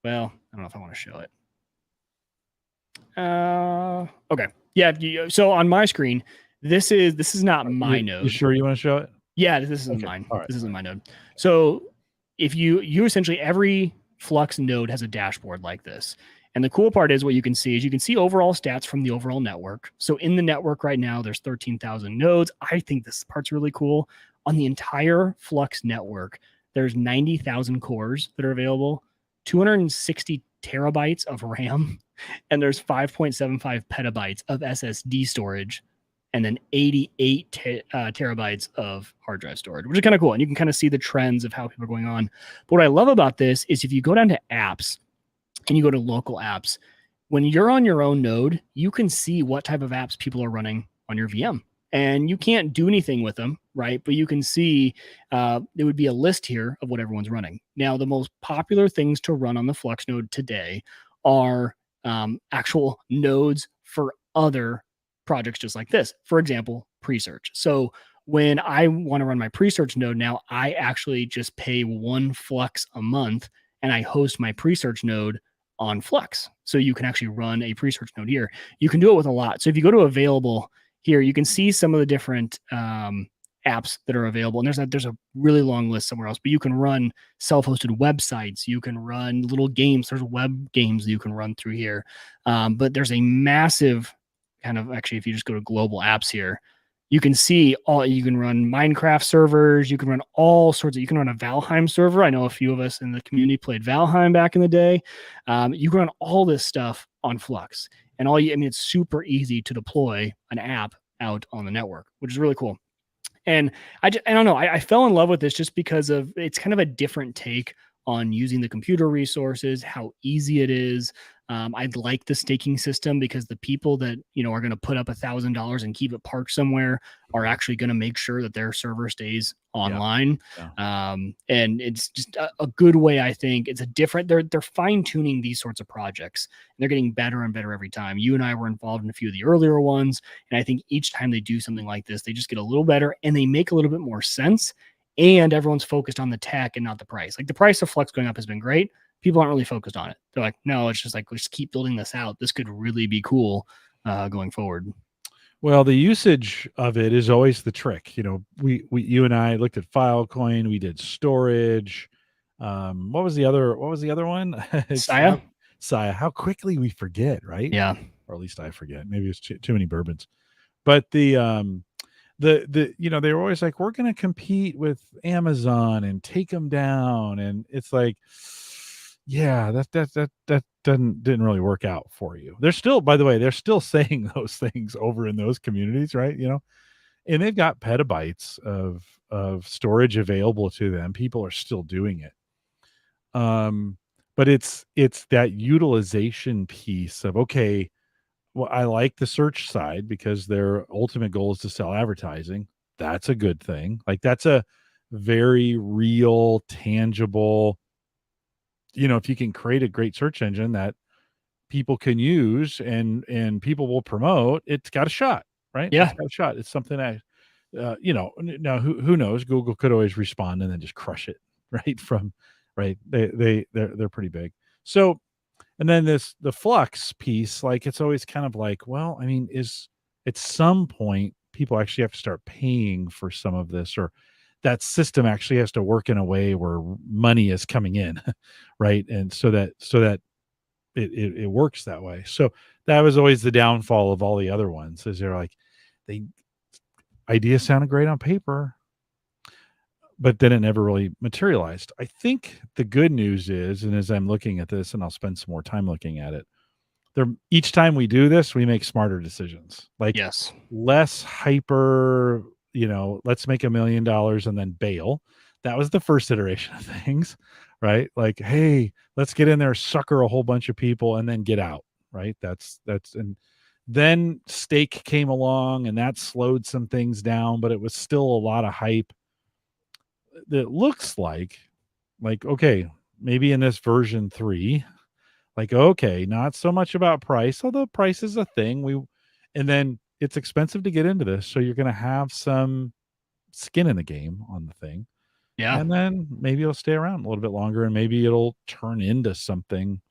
well, I don't know if I want to show it. Okay. Yeah. So on my screen, this is not my node. You sure you want to show it? Yeah, this isn't mine. Right. This isn't my node. So if you essentially, every Flux node has a dashboard like this. And the cool part is what you can see overall stats from the overall network. So in the network right now, there's 13,000 nodes. I think this part's really cool. On the entire Flux network, there's 90,000 cores that are available, 260 terabytes of RAM, and there's 5.75 petabytes of SSD storage, and then 88 terabytes of hard drive storage, which is kind of cool. And you can kind of see the trends of how people are going on. But what I love about this is if you go down to apps and you go to local apps, when you're on your own node, you can see what type of apps people are running on your VM. And you can't do anything with them, right? But you can see there would be a list here of what everyone's running. Now, the most popular things to run on the Flux node today are actual nodes for other projects just like this. For example, PreSearch. So when I want to run my PreSearch node now, I actually just pay 1 Flux a month and I host my PreSearch node on Flux. So you can actually run a PreSearch node here. You can do it with a lot. So if you go to available here, you can see some of the different apps that are available. And there's a really long list somewhere else, but you can run self-hosted websites. You can run little games. There's web games that you can run through here. But there's a massive kind of, actually, if you just go to global apps here, you can see you can run Minecraft servers. You can run all sorts you can run a Valheim server. I know a few of us in the community played Valheim back in the day. You can run all this stuff on Flux. And it's super easy to deploy an app out on the network, which is really cool. And I don't know, I fell in love with this just because of it's kind of a different take on using the computer resources, how easy it is. I'd like the staking system because the people that, are going to put up $1,000 and keep it parked somewhere are actually going to make sure that their server stays online. Yeah. And it's just a good way. I think it's they're fine tuning these sorts of projects and they're getting better and better every time. You and I were involved in a few of the earlier ones. And I think each time they do something like this, they just get a little better and they make a little bit more sense. And everyone's focused on the tech and not the price. Like the price of Flux going up has been great. People aren't really focused on it. They're like, no, it's just like, let's keep building this out. This could really be cool going forward. Well, the usage of it is always the trick. You and I looked at Filecoin. We did storage. What was the other one? Saya. How quickly we forget, right? Yeah. Or at least I forget. Maybe it's too many bourbons. But they were always like, we're going to compete with Amazon and take them down, and it's like, yeah, that didn't really work out for you. They're still, by the way, they're still saying those things over in those communities, right? And they've got petabytes of storage available to them. People are still doing it. But it's that utilization piece of, okay, well, I like the search side because their ultimate goal is to sell advertising. That's a good thing. Like, that's a very real, tangible, if you can create a great search engine that people can use and people will promote, it's got a shot, right? Yeah. It's got a shot. It's something that, now who knows? Google could always respond and then just crush it, right? Right. They're pretty big. So, and then the flux piece, like, it's always kind of like, well, I mean, is at some point people actually have to start paying for some of this, or that system actually has to work in a way where money is coming in, right? And so that it works that way. So that was always the downfall of all the other ones, is they're like, they ideas sounded great on paper, but then it never really materialized. I think the good news is, and as I'm looking at this, and I'll spend some more time looking at it, each time we do this, we make smarter decisions. Like, Yes. less hyper, let's make $1 million and then bail. That was the first iteration of things, right? Like, hey, let's get in there, sucker a whole bunch of people, and then get out, right? And then Stake came along, and that slowed some things down, but it was still a lot of hype. That looks like, okay, maybe in this version 3, like, okay, not so much about price, although price is a thing. And then it's expensive to get into this, so you're going to have some skin in the game on the thing. Yeah. And then maybe it'll stay around a little bit longer, and maybe it'll turn into something,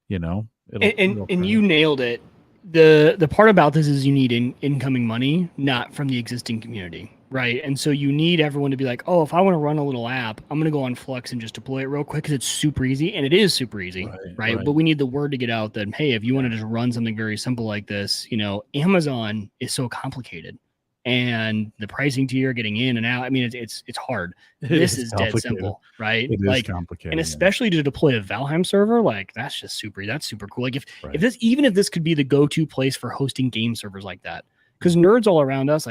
it'll And you nailed it. The part about this is you need incoming money, not from the existing community, right? And so you need everyone to be like, oh, if I want to run a little app, I'm going to go on Flux and just deploy it real quick because it's super easy, and it is super easy, right? But we need the word to get out that, hey, if you want to just run something very simple like this, Amazon is so complicated, and the pricing tier, getting in and out. I mean, it's hard. This is dead simple, right? It is complicated, and especially to deploy a Valheim server, like, that's super cool. Like, if this could be the go-to place for hosting game servers like that, because nerds all around us,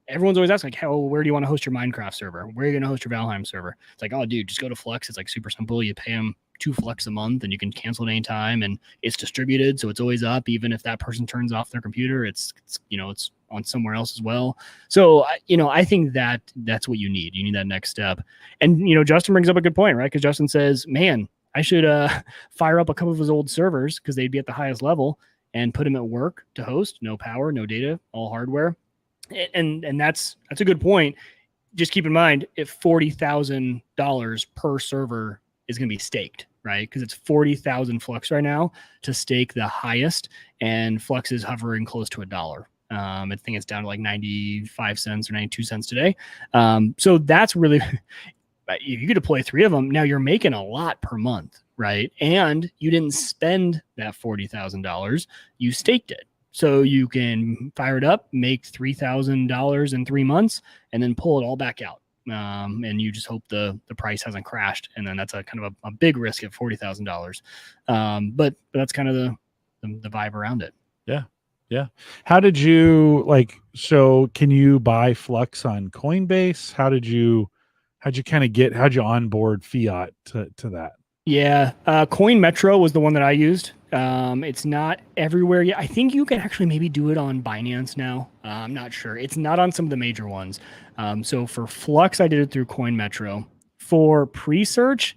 everyone's always asking, like, where do you want to host your Minecraft server? Where are you going to host your Valheim server? It's like, oh, dude, just go to Flux. It's like super simple. You pay them 2 Flux a month, and you can cancel at any time, and it's distributed, so it's always up. Even if that person turns off their computer, it's on somewhere else as well. So I think that's what you need. You need that next step. And Justin brings up a good point, right? Because Justin says, man, I should fire up a couple of his old servers because they'd be at the highest level and put them at work to host. No power, no data, all hardware. And that's a good point. Just keep in mind, if $40,000 per server is going to be staked, right? Because it's 40,000 Flux right now to stake the highest, and Flux is hovering close to $1. I think it's down to like 95 cents or 92 cents today. So that's really, if you could deploy 3 of them, now you're making a lot per month, right? And you didn't spend that $40,000, you staked it. So you can fire it up, make $3,000 in 3 months, and then pull it all back out. And you just hope the price hasn't crashed. And then that's a kind of a big risk at $40,000. But that's kind of the vibe around it. Yeah. Yeah. How did you so can you buy Flux on Coinbase? How'd you onboard fiat to that? Yeah. Coin Metro was the one that I used. It's not everywhere yet. I think you can actually maybe do it on Binance now. I'm not sure. It's not on some of the major ones. So for Flux, I did it through Coin Metro. For PreSearch,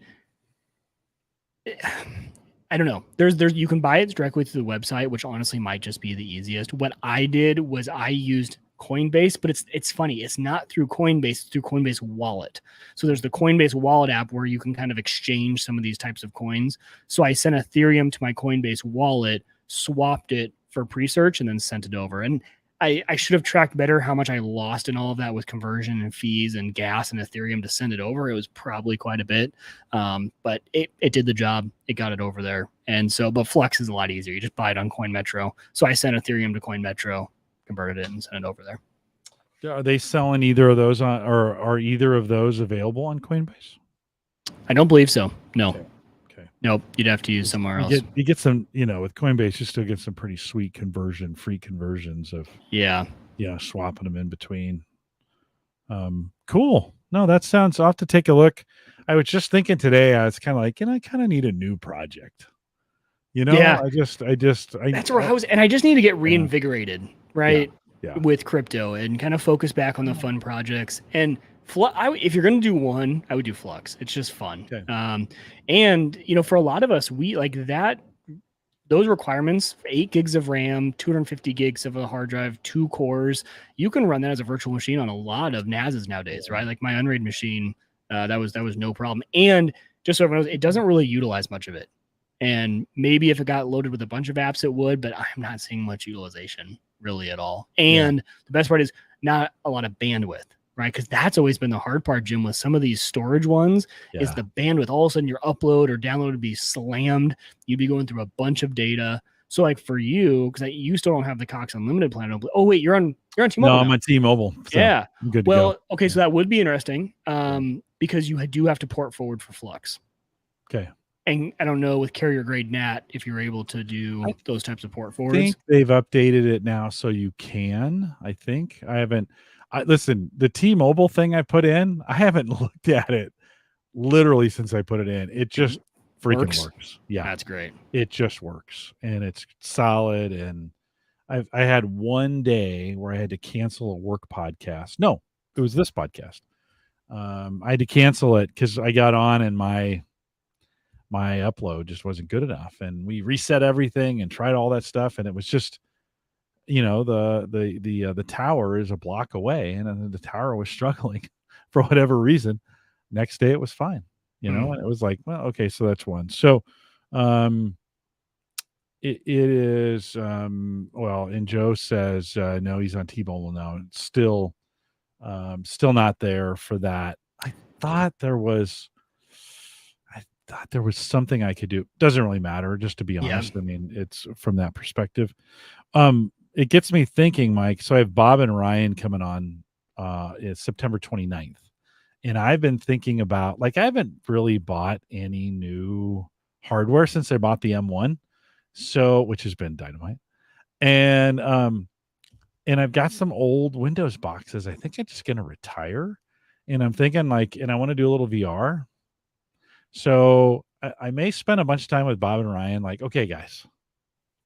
I don't know. There's you can buy it directly through the website, which honestly might just be the easiest. What I did was I used Coinbase, but it's funny. It's not through Coinbase, it's through Coinbase Wallet. So there's the Coinbase Wallet app where you can kind of exchange some of these types of coins. So I sent Ethereum to my Coinbase wallet, swapped it for PreSearch, and then sent it over. And I should have tracked better how much I lost in all of that with conversion and fees and gas and Ethereum to send it over. It was probably quite a bit, but it did the job. It got it over there. And so, but Flux is a lot easier. You just buy it on Coin Metro. So I sent Ethereum to Coin Metro, converted it and sent it over there. Are they selling either of those on, or are either of those available on Coinbase? I don't believe so. No. Okay. Nope. You'd have to use somewhere else. You get some, with Coinbase, you still get some pretty sweet free conversions of swapping them in between. Cool. No, that sounds. I'll have to take a look. I was just thinking today. I was kind of like, I kind of need a new project. Yeah. That's where I was, and I just need to get reinvigorated, right? Yeah. With crypto and kind of focus back on the fun projects. And if you're going to do one, I would do Flux. It's just fun. Okay. And for a lot of us, we like that. Those requirements, 8 gigs of RAM, 250 gigs of a hard drive, 2 cores, you can run that as a virtual machine on a lot of NASs nowadays, right? Like my Unraid machine, that was no problem. And just so everyone knows, it doesn't really utilize much of it. And maybe if it got loaded with a bunch of apps, it would, but I'm not seeing much utilization really at all. And the best part is not a lot of bandwidth, right? Because that's always been the hard part, Jim, with some of these storage ones is the bandwidth. All of a sudden your upload or download would be slammed. You'd be going through a bunch of data. So like for you, because you still don't have the Cox Unlimited plan. Oh wait, you're on T-Mobile. No, I'm on T-Mobile. So yeah. I'm good to go. Okay, so that would be interesting because you do have to port forward for Flux. Okay. And I don't know with carrier grade NAT if you're able to do those types of port forwards. I think they've updated it now so you can. I think I haven't. Listen, the T-Mobile thing I put in, I haven't looked at it literally since I put it in. It just freaking works. Yeah, that's great. It just works and it's solid. And I had one day where I had to cancel a work podcast. No, it was this podcast. I had to cancel it because I got on and my upload just wasn't good enough, and we reset everything and tried all that stuff, and it was just, the tower is a block away, and then the tower was struggling for whatever reason. Next day it was fine, and it was like, well, okay, so that's one. So, it is, and Joe says, no, he's on T-Mobile now. It's still not there for that. I thought there was something I could do. Doesn't really matter, just to be honest. I mean, it's from that perspective. It gets me thinking, Mike. So I have Bob and Ryan coming on it's September 29th. And I've been thinking about, I haven't really bought any new hardware since I bought the M1. So, which has been dynamite. And I've got some old Windows boxes. I think I'm just going to retire. And I'm thinking and I want to do a little VR. So I may spend a bunch of time with Bob and Ryan. Okay, guys,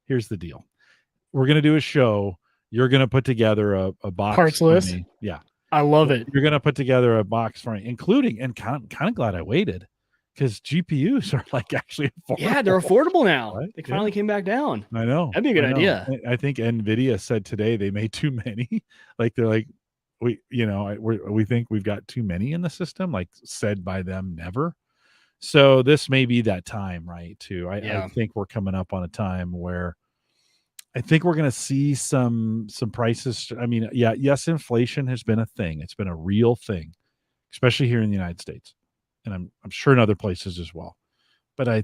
here's the deal. We're going to do a show. You're going to put together a box. Parts list. Me. Yeah. I love it. You're going to put together a box for me, including, and kind of glad I waited because GPUs are actually affordable. Yeah, they're affordable now. Right? They finally came back down. I know. That'd be a good idea. I think NVIDIA said today they made too many. They're we think we've got too many in the system, said by them never. So this may be that time, right? I think we're coming up on a time where I think we're going to see some prices. I mean, yes, inflation has been a thing. It's been a real thing, especially here in the United States, and I'm sure in other places as well. But I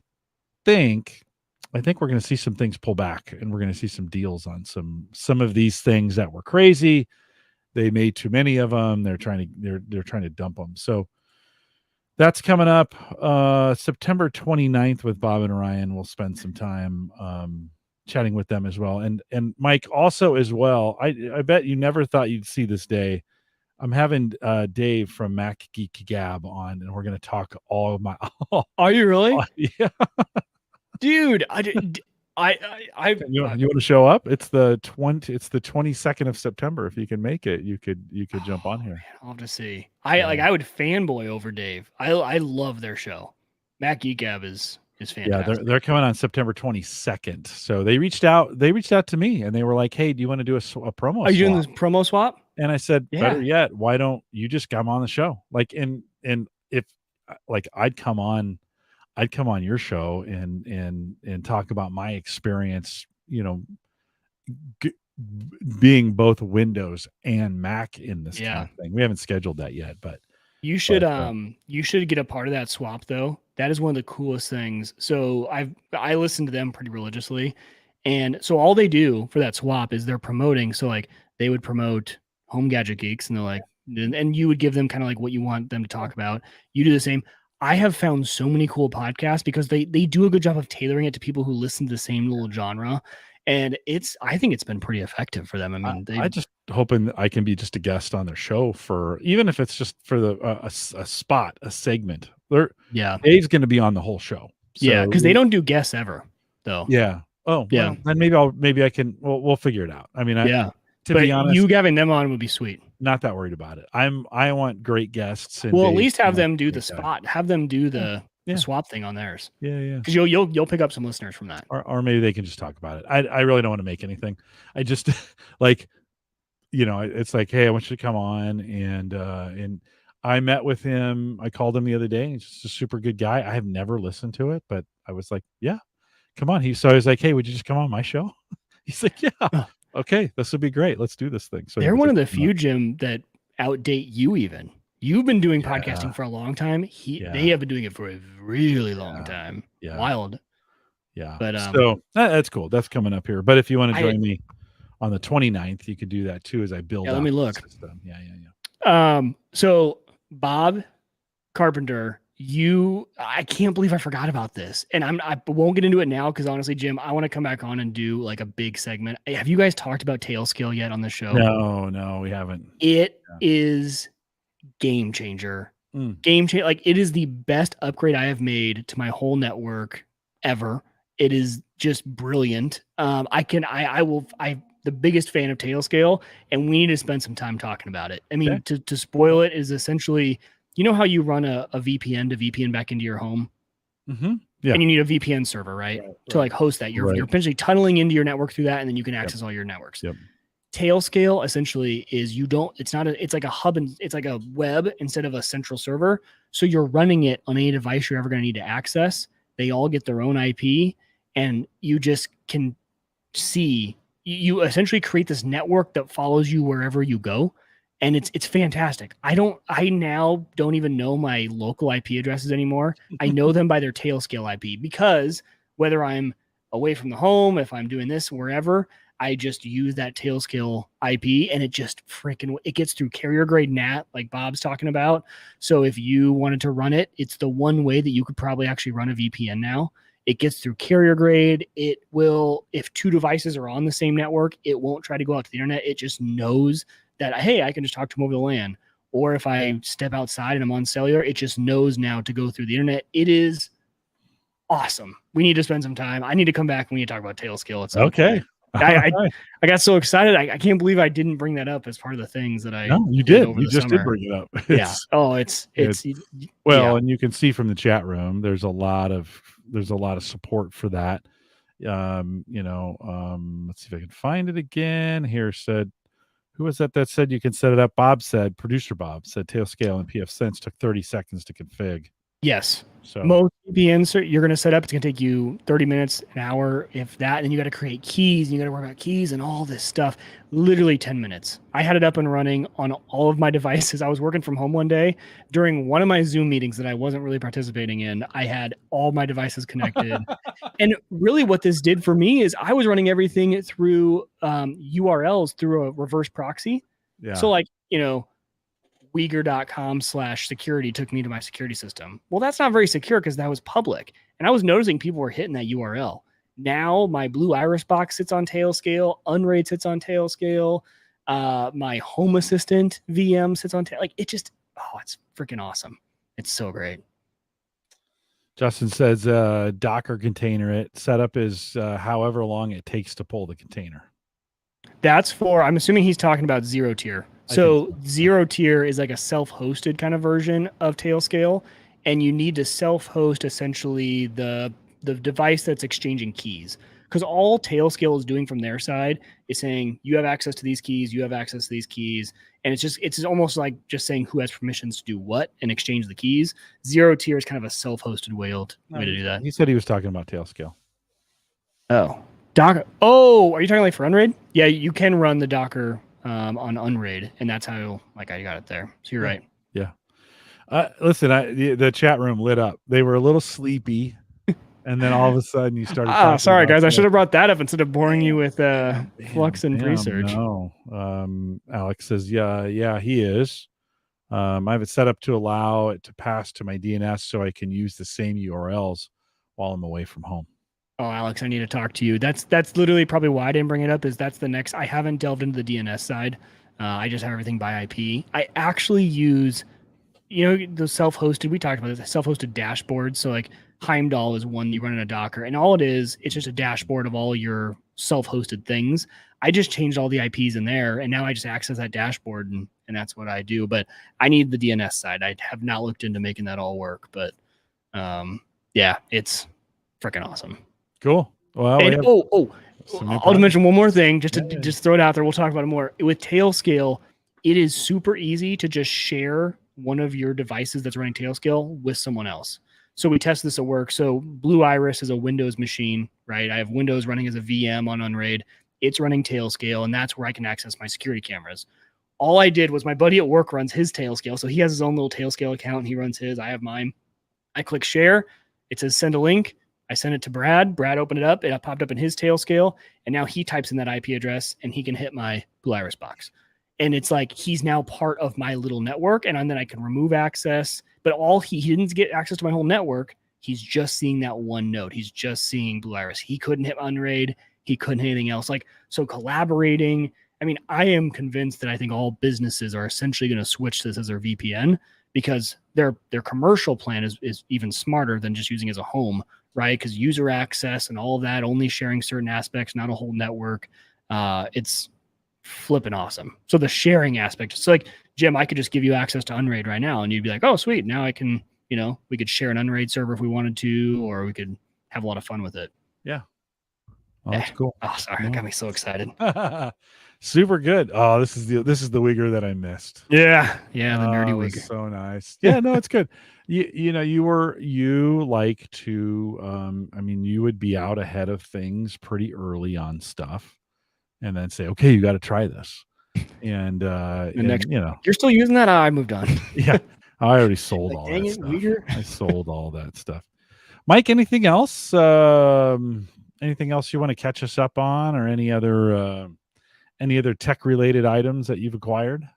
think we're going to see some things pull back, and we're going to see some deals on some of these things that were crazy. They made too many of them. They're trying to dump them. So that's coming up September 29th with Bob and Ryan. We'll spend some time chatting with them as well. And Mike also as well. I bet you never thought you'd see this day. I'm having Dave from Mac Geek Gab on, and we're going to talk all of my. Are you really? Yeah, dude. You want to show up? It's the 22nd of September. If you can make it, you could jump on here. Man, I'll have to see. I would fanboy over Dave. I love their show. Mac Geek Gab is fantastic. Yeah, they're coming on September 22nd. So they reached out to me and they were like, "Hey, do you want to do a promo? Are you doing this promo swap?" And I said, "Better yet, why don't you just come on the show? And if I'd come on your show and talk about my experience, being both Windows and Mac in this kind of thing. We haven't scheduled that yet, but you should get a part of that swap though. That is one of the coolest things. So I listen to them pretty religiously. And so all they do for that swap is they're promoting. So they would promote Home Gadget Geeks, and they're like, and you would give them kind of like what you want them to talk about. You do the same. I have found so many cool podcasts because they do a good job of tailoring it to people who listen to the same little genre. And I think it's been pretty effective for them. I mean, I just hoping that I can be just a guest on their show for, even if it's just for the a spot, a segment. Dave's going to be on the whole show. Yeah, So because they don't do guests ever, though. Yeah. Oh, Yeah. well, then maybe I can. We'll figure it out. I mean, Yeah. to But be honest, you having them on would be sweet. not that worried about it. I want great guests. And Well, at Dave least have seems them like a do great the guy. spot. Have them do the Yeah. swap thing on theirs. Yeah. Because you'll pick up some listeners from that. Or maybe they can just talk about it. I really don't want to make anything. I just like, it's like, hey, I want you to come on, and I met with him. I called him the other day. He's just a super good guy. I have never listened to it, but I was like, yeah, come on. So I was like, hey, would you just come on my show? He's like, yeah, okay, this would be great. Let's do this thing. So they're one of the few, Jim, that outdate you even. You've been doing Yeah. podcasting for a long time. Yeah. They have been doing it for a really long time. Yeah. Wild. Yeah. But so that's cool. That's coming up here. But if you want to join me on the 29th, you could do that too as I build Yeah, out let me the look. system. Yeah. So Bob Carpenter, I can't believe I forgot about this. And I won't get into it now because honestly, Jim, I want to come back on and do like a big segment. Have you guys talked about tail scale yet on the show? No, we haven't. It is game changer. Game changer. Like, it is the best upgrade I have made to my whole network ever. It is just brilliant. I will the biggest fan of tail scale, and we need to spend some time talking about it. I mean, to spoil it is essentially, you know how you run a VPN to VPN back into your home? Mm-hmm. Yeah. And you need a VPN server, right? To like host that. You're essentially tunneling into your network through that, and then you can access all your networks. Yep. Tail scale essentially is it's like a hub, and it's like a web instead of a central server. So you're running it on any device you're ever going to need to access. They all get their own IP, and you just can see, you essentially create this network that follows you wherever you go. And it's fantastic. I now don't even know my local IP addresses anymore. I know them by their tail scale IP, because whether I'm away from the home, if I'm doing this wherever, I just use that tail scale IP, and it just it gets through carrier grade NAT, like Bob's talking about. So if you wanted to run it, it's the one way that you could probably actually run a VPN now. It gets through carrier grade. It will, if two devices are on the same network, it won't try to go out to the internet. It just knows that, hey, I can just talk to them over the LAN. Or if I step outside and I'm on cellular, it just knows now to go through the internet. It is awesome. We need to spend some time. I need to come back. We need to talk about tail scale. Okay. I got so excited. I can't believe I didn't bring that up as part of the things that I. No, you did. You just did bring it up. Yeah. Oh, it's well, and you can see from the chat room, there's a lot of support for that. Let's see if I can find it again. Here said, who was that said you can set it up? Producer Bob said tail scale and PF Sense took 30 seconds to config. Yes. So most VPNs you're going to set up, it's going to take you 30 minutes, an hour, if that. And then you got to create keys, and you got to worry about keys and all this stuff. Literally 10 minutes. I had it up and running on all of my devices. I was working from home one day during one of my Zoom meetings that I wasn't really participating in. I had all my devices connected. And really what this did for me is I was running everything through URLs through a reverse proxy. Yeah. So like, Wieger.com/security took me to my security system. Well, that's not very secure because that was public. And I was noticing people were hitting that URL. Now my Blue Iris box sits on tail scale. Unraid sits on tail scale. My Home Assistant VM sits on tail. Like, it's freaking awesome. It's so great. Justin says Docker container it. Setup is however long it takes to pull the container. That's I'm assuming he's talking about zero tier. So zero tier is like a self-hosted kind of version of Tailscale, and you need to self-host essentially the device that's exchanging keys. Because all Tailscale is doing from their side is saying you have access to these keys, you have access to these keys, and it's almost like just saying who has permissions to do what and exchange the keys. Zero tier is kind of a self-hosted way to do that. He said he was talking about Tailscale. Oh, Docker. Oh, are you talking like for Unraid? Yeah, you can run the Docker on Unraid, and that's how I got it there. So you're right. Yeah. Listen, the chat room lit up. They were a little sleepy, And then all of a sudden you started talking Sorry about guys, I should stuff. have brought that up instead of boring you with Bam, Flux and bam, Presearch. no. Alex says, yeah, he is. I have it set up to allow it to pass to my DNS so I can use the same URLs while I'm away from home. Oh, Alex, I need to talk to you. That's literally probably why I didn't bring it up. Is that's the next. I haven't delved into the DNS side. I just have everything by IP. I actually use, the self-hosted. We talked about this self-hosted dashboards. So like Heimdall is one you run in a Docker, and all it is, it's just a dashboard of all your self-hosted things. I just changed all the IPs in there, and now I just access that dashboard, and that's what I do. But I need the DNS side. I have not looked into making that all work, but yeah, it's freaking awesome. Cool. Well, And I'll mention one more thing just to just throw it out there. We'll talk about it more. With Tailscale, it is super easy to just share one of your devices that's running Tailscale with someone else. So we tested this at work. So Blue Iris is a Windows machine, right? I have Windows running as a VM on Unraid. It's running Tailscale, and that's where I can access my security cameras. All I did was my buddy at work runs his Tailscale. So he has his own little Tailscale account, and he runs his. I have mine. I click share. It says send a link. I sent it to Brad. Brad opened it up. It popped up in his Tailscale, and now he types in that IP address, and he can hit my Blue Iris box. And it's like he's now part of my little network, and then I can remove access. But all he didn't get access to my whole network. He's just seeing that one node. He's just seeing Blue Iris. He couldn't hit Unraid. He couldn't hit anything else. Like, so collaborating. I mean, I am convinced that I think all businesses are essentially going to switch this as their VPN, because their commercial plan is even smarter than just using it as a home, right? Because user access and all of that, only sharing certain aspects, not a whole network. It's flipping awesome. So the sharing aspect, it's like, Jim, I could just give you access to Unraid right now, and you'd be like, oh, sweet. Now I can, we could share an Unraid server if we wanted to, or we could have a lot of fun with it. Yeah. Oh, that's cool. Oh, sorry. That got me so excited. Super good. Oh, this is the Wieger that I missed. Yeah. The nerdy Wieger. So nice. Yeah, no, it's good. You like to you would be out ahead of things pretty early on stuff, and then say, okay, you got to try this. And you're still using that? I moved on. Yeah. I already sold all that stuff. Wieger. I sold all that stuff. Mike, anything else? Anything else you want to catch us up on, or any other tech related items that you've acquired?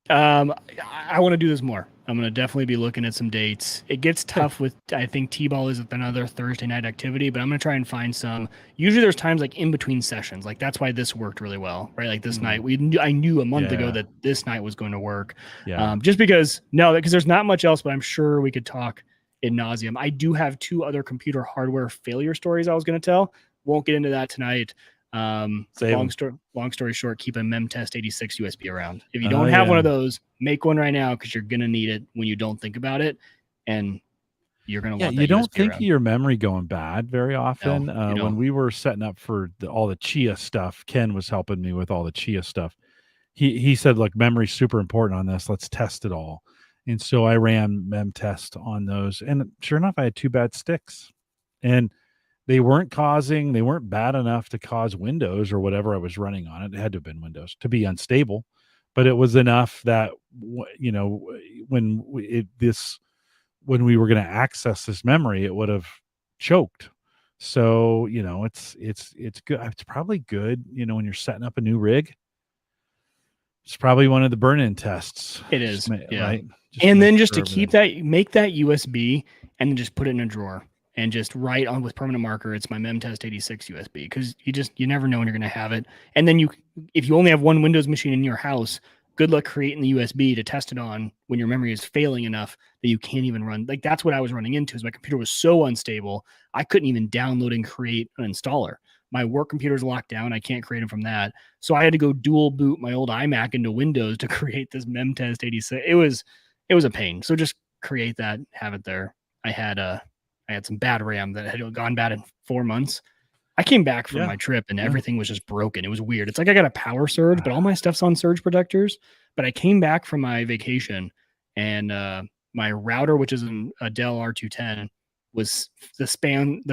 I want to do this more. I'm going to definitely be looking at some dates. It gets tough with, I think T-ball is another Thursday night activity, but I'm going to try and find some. Usually there's times like in between sessions. Like that's why this worked really well, right? Like this night, I knew a month ago that this night was going to work. Yeah. Just because there's not much else, but I'm sure we could talk ad nauseum. I do have 2 other computer hardware failure stories I was going to tell. Won't get into that tonight. Long story short, keep a memtest 86 USB around. If you don't have one of those, make one right now, because you're gonna need it when you don't think about it, and you're gonna want that. You don't USB think around. of your memory going bad very often. No, when we were setting up for all the Chia stuff, Ken was helping me with all the Chia stuff. He said, look, memory's super important on this. Let's test it all. And so I ran memtest on those, and sure enough, I had 2 bad sticks, and they weren't bad enough to cause Windows or whatever I was running on it. It had to have been Windows to be unstable, but it was enough that, when we were going to access this memory, it would have choked. So, it's good. It's probably good, when you're setting up a new rig. It's probably one of the burn-in tests. It is. Right. And then just to keep that, make that USB and then just put it in a drawer. And just write on with permanent marker, it's my memtest 86 USB, because you never know when you're going to have it. And then if you only have one Windows machine in your house, good luck creating the USB to test it on when your memory is failing enough that you can't even run. Like that's what I was running into, is my computer was so unstable, I couldn't even download and create an installer. My work computer's locked down. I can't create them from that. So I had to go dual boot my old iMac into Windows to create this memtest 86. It was a pain. So just create that, have it there. I had some bad RAM that had gone bad in 4 months. I came back from my trip and everything was just broken. It was weird. It's like I got a power surge, but all my stuff's on surge protectors. But I came back from my vacation, and my router, which is a Dell R210, was the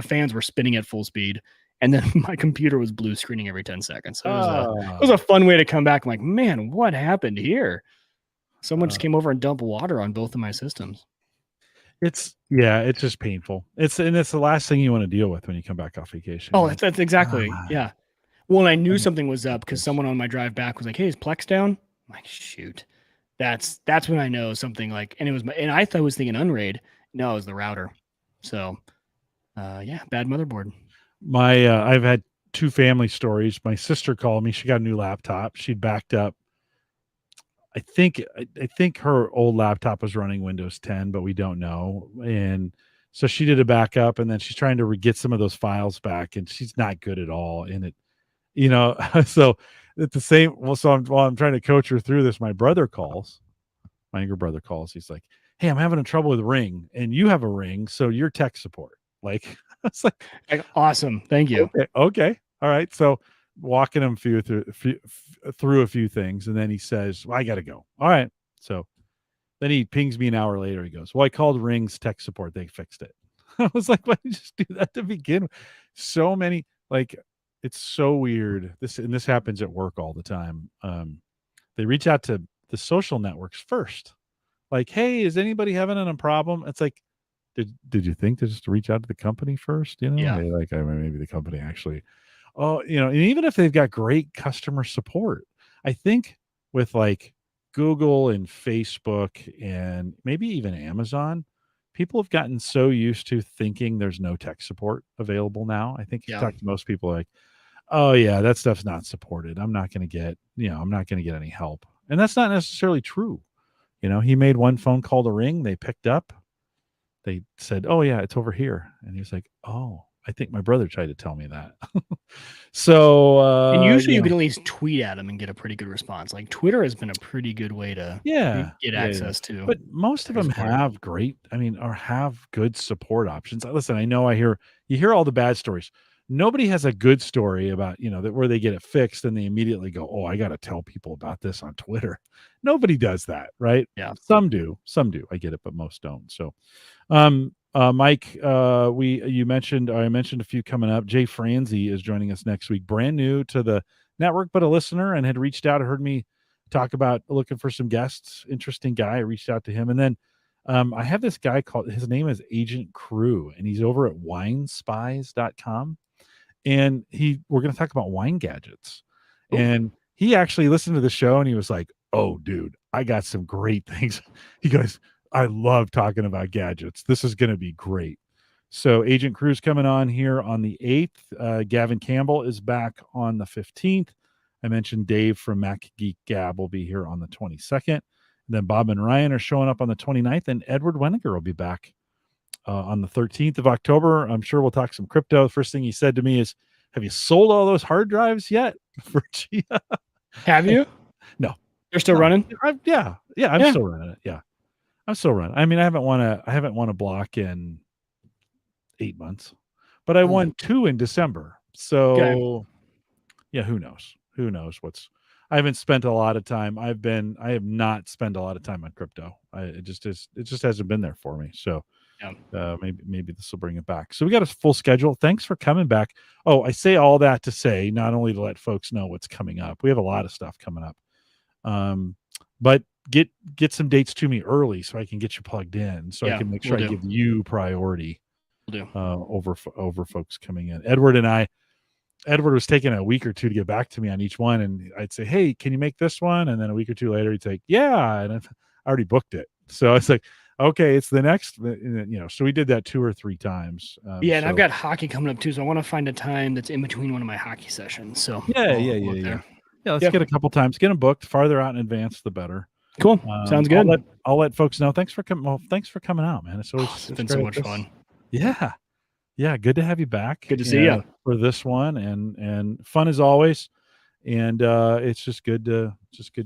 fans were spinning at full speed. And then my computer was blue screening every 10 seconds. So it was a fun way to come back. I'm like, man, what happened here? Someone just came over and dumped water on both of my systems. it's just painful. It's the last thing you want to deal with when you come back off vacation. Oh, You're like, that's exactly. "Ah, Yeah. Well, and I knew I something was up because this." someone on my drive back was like, "Hey, is Plex down?" I'm like, "Shoot." That's when I know something like, and it was and I thought I was thinking Unraid. No, it was the router. So, yeah, bad motherboard. My I've had two family stories. My sister called me. She got a new laptop. She'd backed up. I think her old laptop was running Windows 10, but we don't know. And so she did a backup, and then she's trying to get some of those files back, and she's not good at all in it. So at the same well, so while I'm trying to coach her through this, my brother calls. My younger brother calls. He's like, "Hey, I'm having a trouble with Ring, and you have a Ring, so you're tech support." Like, it's like, Awesome. Thank you. okay, all right. So walking him through a few things, and then he says, "Well, I got to go." All right. So then he pings me an hour later. He goes, "Well, I called Ring's tech support. They fixed it." I was like, "Why did you just do that to begin with?" So many like, it's so weird. This happens at work all the time. They reach out to the social networks first. Like, "Hey, is anybody having a problem?" It's like, did you think to just reach out to the company first? Yeah. Like, I mean, maybe the company actually. Oh, and even if they've got great customer support, I think with like Google and Facebook and maybe even Amazon, people have gotten so used to thinking there's no tech support available now. I think if you Yeah. talk to most people, like, oh yeah, that stuff's not supported. I'm not going to get any help. And that's not necessarily true. He made one phone call to Ring, they picked up. They said, "Oh yeah, it's over here." And he's like, "Oh, I think my brother tried to tell me that." So, And usually you can at least tweet at them and get a pretty good response. Like Twitter has been a pretty good way to yeah, get yeah. access to But most of tech them support. have or have good support options. Listen, I know you hear all the bad stories. Nobody has a good story about, that where they get it fixed and they immediately go, "Oh, I got to tell people about this on Twitter." Nobody does that, right? Yeah. Some do. Some do. I get it, but most don't. So, Mike, I mentioned a few coming up. Jay Franzi is joining us next week, brand new to the network, but a listener, and had reached out, heard me talk about looking for some guests. Interesting guy. I reached out to him, and then I have this guy his name is Agent Crew, and he's over at winespies.com, and we're going to talk about wine gadgets. Cool. And he actually listened to the show, and he was like, "Oh, dude, I got some great things." He goes, "I love talking about gadgets. This is going to be great." So Agent Crew's coming on here on the 8th. Gavin Campbell is back on the 15th. I mentioned Dave from Mac Geek Gab will be here on the 22nd. Then Bob and Ryan are showing up on the 29th, and Edward Weniger will be back on the 13th of October. I'm sure we'll talk some crypto. The first thing he said to me is, "Have you sold all those hard drives yet for Gia?" Have you? No, They're still no. running? Yeah, I'm Yeah. still running it. Yeah, I'm still running. I mean, I haven't won a block in 8 months, but I Oh, won two in December. okay. So yeah, who knows? I haven't spent a lot of time. I have not spent a lot of time on crypto. It just hasn't been there for me. So Yeah. maybe this will bring it back. So we got a full schedule. Thanks for coming back. Oh, I say all that to say, not only to let folks know what's coming up. We have a lot of stuff coming up. But get some dates to me early so I can get you plugged in, so I Yeah. can make We'll sure I do. give you priority We'll do. over folks coming in. Edward was taking a week or two to get back to me on each one, and I'd say, "Hey, can you make this one?" And then a week or two later, he'd say, "Yeah," and I already booked it. So it's like, okay, it's the next. So we did that 2 or 3 times. Yeah, and I've So got hockey coming up too, so I want to find a time that's in between one of my hockey sessions. So I'll look there. yeah. Let's Yeah. get a couple times, get them booked farther out in advance, the better. Cool. Sounds good. I'll let folks know. Thanks for coming. Well, thanks for coming out, man. It's been so much fun. Yeah, yeah. Good to have you back. Good to see you. For this one, and fun as always. And it's just good to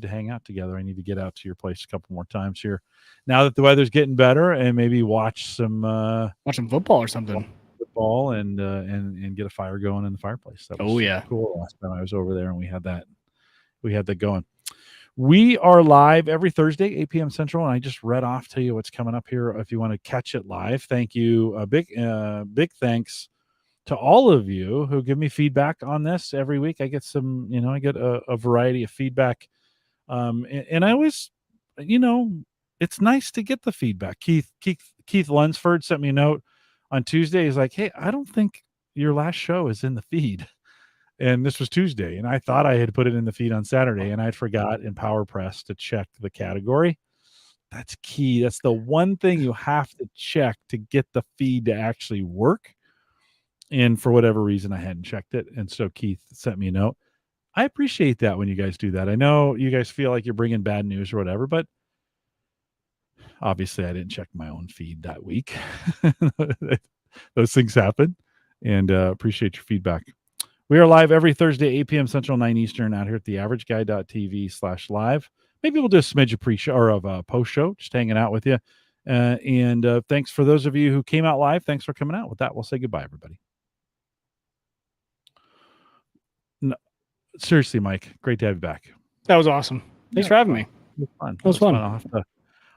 hang out together. I need to get out to your place a couple more times here, now that the weather's getting better, and maybe watch some football or something. Football and get a fire going in the fireplace. That was yeah. cool. Last time I was over there, and we had that going. We are live every Thursday, 8 p.m. Central, and I just read off to you what's coming up here. If you want to catch it live, thank you. Big thanks to all of you who give me feedback on this every week. I get a variety of feedback. And I always, it's nice to get the feedback. Keith Lunsford sent me a note on Tuesday. He's like, hey, I don't think your last show is in the feed. And this was Tuesday, and I thought I had put it in the feed on Saturday, and I forgot in PowerPress to check the category. That's key. That's the one thing you have to check to get the feed to actually work. And for whatever reason, I hadn't checked it. And so Keith sent me a note. I appreciate that when you guys do that. I know you guys feel like you're bringing bad news or whatever, but obviously I didn't check my own feed that week. Those things happen, and appreciate your feedback. We are live every Thursday, 8 p.m. Central, 9 Eastern, out here at theaverageguy.tv/live. Maybe we'll do a smidge of pre-show or of a post-show, just hanging out with you. And thanks for those of you who came out live. Thanks for coming out. With that, we'll say goodbye, everybody. No, seriously, Mike, great to have you back. That was awesome. Thanks for having me. It was fun. That was fun.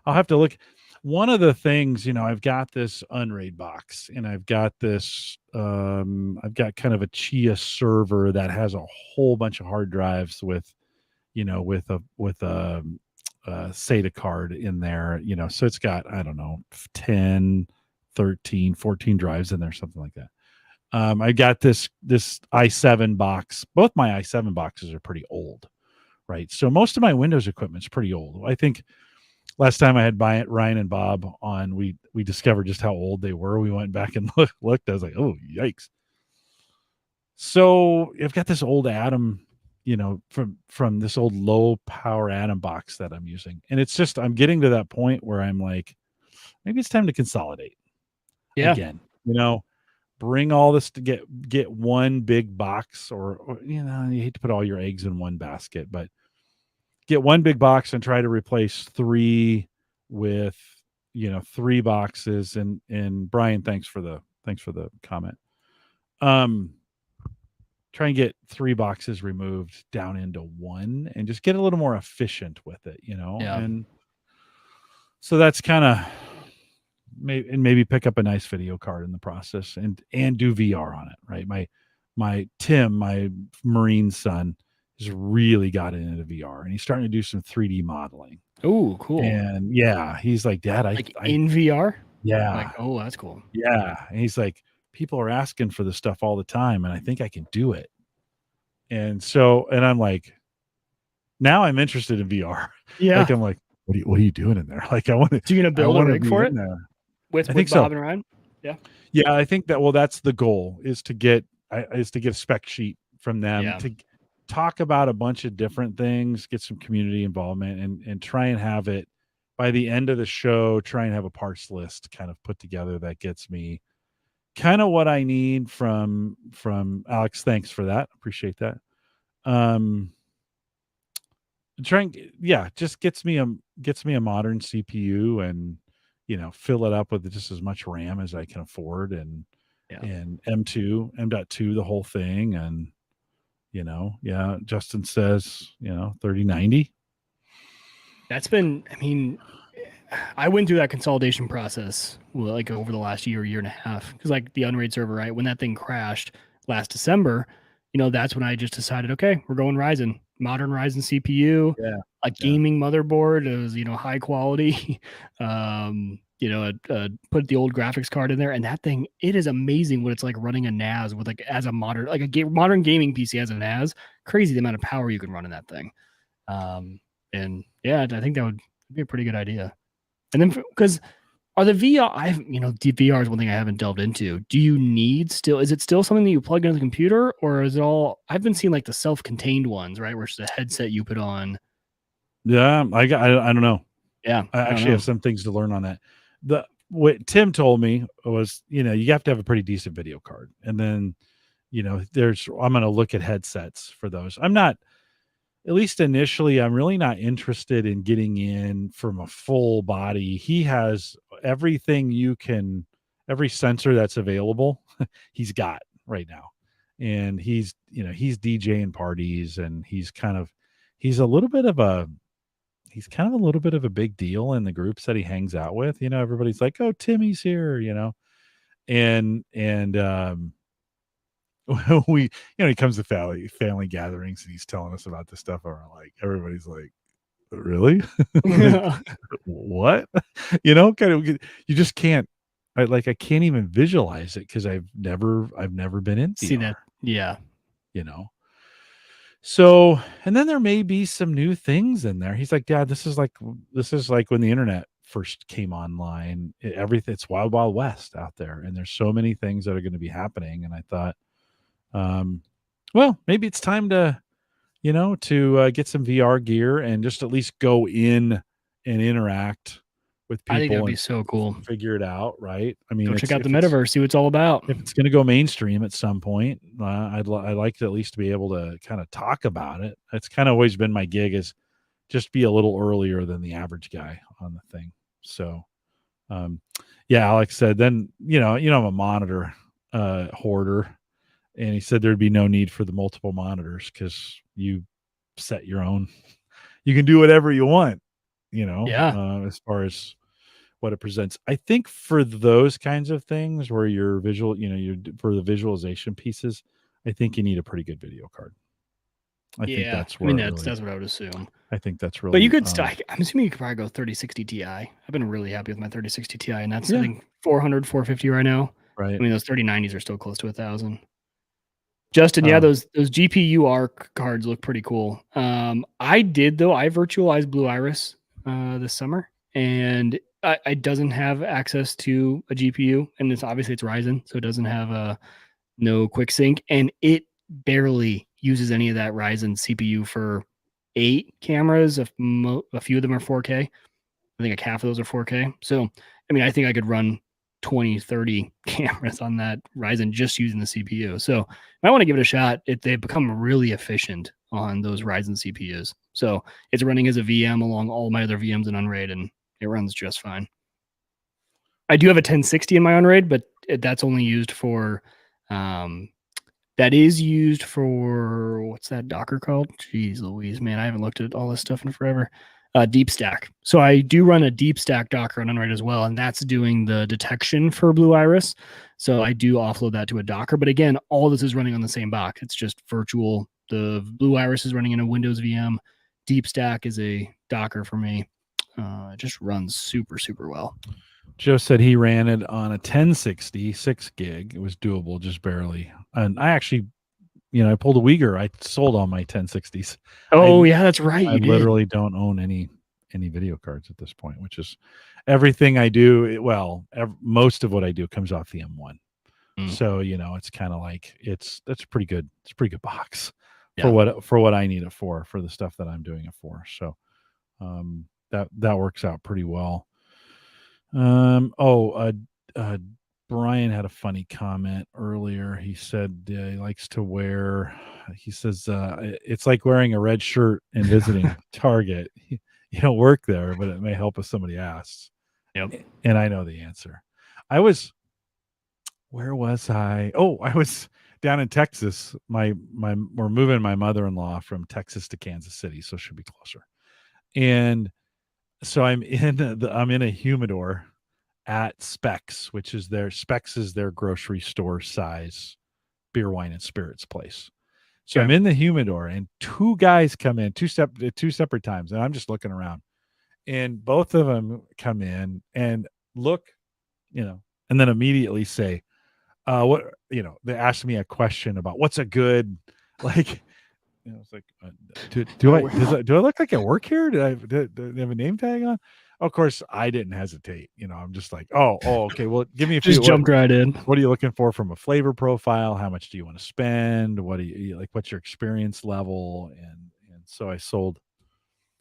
I'll have to look. One of the things, I've got this Unraid box, and I've got this, I've got kind of a Chia server that has a whole bunch of hard drives with a SATA card in there, so it's got, I don't know, 10, 13, 14 drives in there, something like that. I got this i7 box. Both my i7 boxes are pretty old, right? So most of my Windows equipment's pretty old. I think last time I had Ryan and Bob on, we discovered just how old they were. We went back and looked. I was like, oh, yikes. So I've got this old Atom, from this old low power Atom box that I'm using. And it's just, I'm getting to that point where I'm like, maybe it's time to consolidate. Yeah. Again, bring all this to get one big box, or you hate to put all your eggs in one basket, but get one big box and try to replace three with, 3 boxes. And Brian, thanks for the comment. Try and get 3 boxes removed down into one and just get a little more efficient with it, Yeah. And so that's kind of maybe pick up a nice video card in the process and do VR on it, right? My Tim, my Marine son, has really got into VR, and he's starting to do some 3D modeling. Oh, cool. And yeah, he's like, Dad, I in VR? Yeah. Like, oh, that's cool. Yeah. And he's like, people are asking for this stuff all the time, and I think I can do it. And so, and I'm like, now I'm interested in VR. Yeah. Like, I'm like, what are you doing in there? Like, I want to. So you're gonna build a rig for it? There. With Bob and Ryan? Yeah. Yeah, I think that's the goal, is to get a spec sheet from them to talk about a bunch of different things, get some community involvement, and try and have it by the end of the show, try and have a parts list kind of put together that gets me kind of what I need from Alex. Thanks for that. Appreciate that. Just gets me a modern CPU, and fill it up with just as much RAM as I can afford, and M.2, the whole thing. And Justin says 3090. That's been, I went through that consolidation process like over the last year and a half, because like the Unraid server, right, when that thing crashed last December, that's when I just decided, okay, we're going Ryzen, modern Ryzen CPU, gaming motherboard. It was high quality. Put the old graphics card in there, and that thing, it is amazing what it's like running a NAS with as a modern, modern gaming PC as a NAS. Crazy the amount of power you can run in that thing. And yeah, I think that would be a pretty good idea. And then because are the VR, VR is one thing I haven't delved into. Do you need is it still something that you plug into the computer, or is it all, I've been seeing like the self-contained ones, right? Where it's a headset you put on. Yeah. I don't know. Yeah. I actually have some things to learn on that. What Tim told me was, you have to have a pretty decent video card. And then, I'm going to look at headsets for those. I'm not, at least initially, I'm really not interested in getting in from a full body. He has everything every sensor that's available, he's got right now. And he's DJing parties, and he's kind of a little bit of a big deal in the groups that he hangs out with. Everybody's like, oh, Timmy's here, and he comes to family gatherings, and he's telling us about this stuff, and everybody's like, really? Like, what? Kind of, you just can't. I can't even visualize it because I've never been in See VR. that? Yeah. You know. So, and then there may be some new things in there. He's like, "Dad, this is like when the internet first came online. Everything, it's wild, wild west out there, and there's so many things that are going to be happening." And I thought, um, well, maybe it's time to get some VR gear and just at least go in and interact with I think that people would be and so cool. figure it out. Right? I mean, Go check it's out the metaverse, see what it's all about. if it's going to go mainstream at some point, I'd like to at least be able to kind of talk about it. It's kind of always been my gig, is just be a little earlier than the average guy on the thing. So, um, yeah, Alex said, then, I'm a monitor hoarder. And he said there'd be no need for the multiple monitors because you set your own. You can do whatever you want, Yeah. as far as what it presents. I think for those kinds of things where you're visual, for the visualization pieces, I think you need a pretty good video card. I think Yeah. that's I mean, where it that's really, that's what I would assume. I think that's But you really, could I'm assuming you could probably go 3060 Ti. I've been really happy with my 3060 Ti, and that's I yeah, think 400, 450 right now. right. I mean, those 3090s are still close to 1,000. Justin, yeah, Um, those GPU ARC cards look pretty cool. I did though. I virtualized Blue Iris this summer, and it doesn't have access to a GPU, and it's Ryzen, so it doesn't have a no quick sync, and it barely uses any of that Ryzen CPU for 8 cameras. A few of them are 4K. I think like half of those are 4K. So, I mean, I think I could run 20, 30 cameras on that Ryzen just using the CPU. So, I want to give it a shot. They've become really efficient on those Ryzen CPUs. So, it's running as a VM along all my other VMs in Unraid, and it runs just fine. I do have a 1060 in my Unraid, but that's only used for that is used for what's that Docker called? Jeez Louise, man, I haven't looked at all this stuff in forever. Deep Stack. So I do run a Deep Stack Docker on Unraid as well, and that's doing the detection for Blue Iris. So I do offload that to a Docker. But again, all this is running on the same box. It's just virtual. The Blue Iris is running in a Windows VM. Deep Stack is a Docker for me. It just runs super, super well. Joe said he ran it on a 1060, 6 gig. It was doable, just barely. And I actually, I pulled a Wieger. I sold all my 1060s. Oh, yeah, that's right. I You did. literally don't own any video cards at this point, which is everything I do. Most of what I do comes off the M1. So, it's kind of like that's pretty good. It's a pretty good box Yeah. for what I need it for the stuff that I'm doing it for. So, that works out pretty well. Brian had a funny comment earlier. He said he likes to wear. He says it's like wearing a red shirt and visiting Target. You don't work there, but it may help if somebody asks. Yep. And I know the answer. Where was I? Oh, I was down in Texas. We're moving my mother-in-law from Texas to Kansas City, so she'll be closer. And so I'm in a humidor at Specs, which is their grocery store size beer, wine, and spirits place. So Okay. I'm in the humidor, and two guys come in two separate times, and I'm just looking around, and both of them come in and look, and then immediately say, "What?" They asked me a question about what's a good, like. It's like, do I look like I work here? Do I have a name tag on? Of course, I didn't hesitate. I'm just like, oh, okay. Well, give me a few. Just jumped right in. What are you looking for from a flavor profile? How much do you want to spend? What do you like? What's your experience level? And so I sold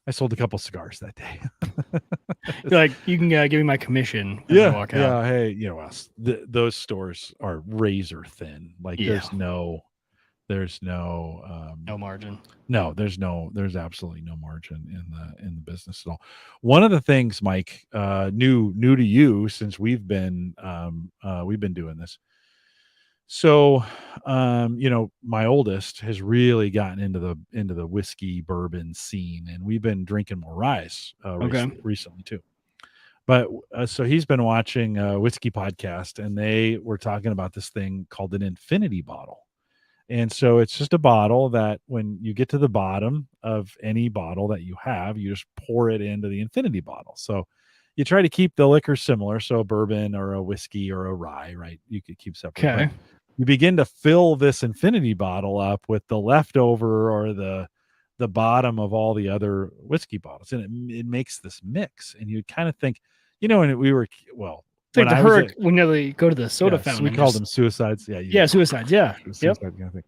a couple cigars that day. You're like, you can give me my commission as I Yeah, walk out. yeah. Hey, us. Those stores are razor thin. Like there's no no margin. No, there's absolutely no margin in the business at all. One of the things, Mike, new to you, since we've been doing this. So, my oldest has really gotten into the whiskey bourbon scene, and we've been drinking more rye recently too. But so he's been watching a whiskey podcast, and they were talking about this thing called an infinity bottle. And so it's just a bottle that when you get to the bottom of any bottle that you have, you just pour it into the infinity bottle. So you try to keep the liquor similar. So a bourbon or a whiskey or a rye, right? You could keep separate. Okay. But you begin to fill this infinity bottle up with the leftover or the bottom of all the other whiskey bottles. And it makes this mix. And you kind of think, when we were, well, It's like when the I was hurricane when they go to the soda yes, fountain. we And called just, them suicides. Yeah, you yeah, suicides. Yeah. Yep. suicide kind of thing.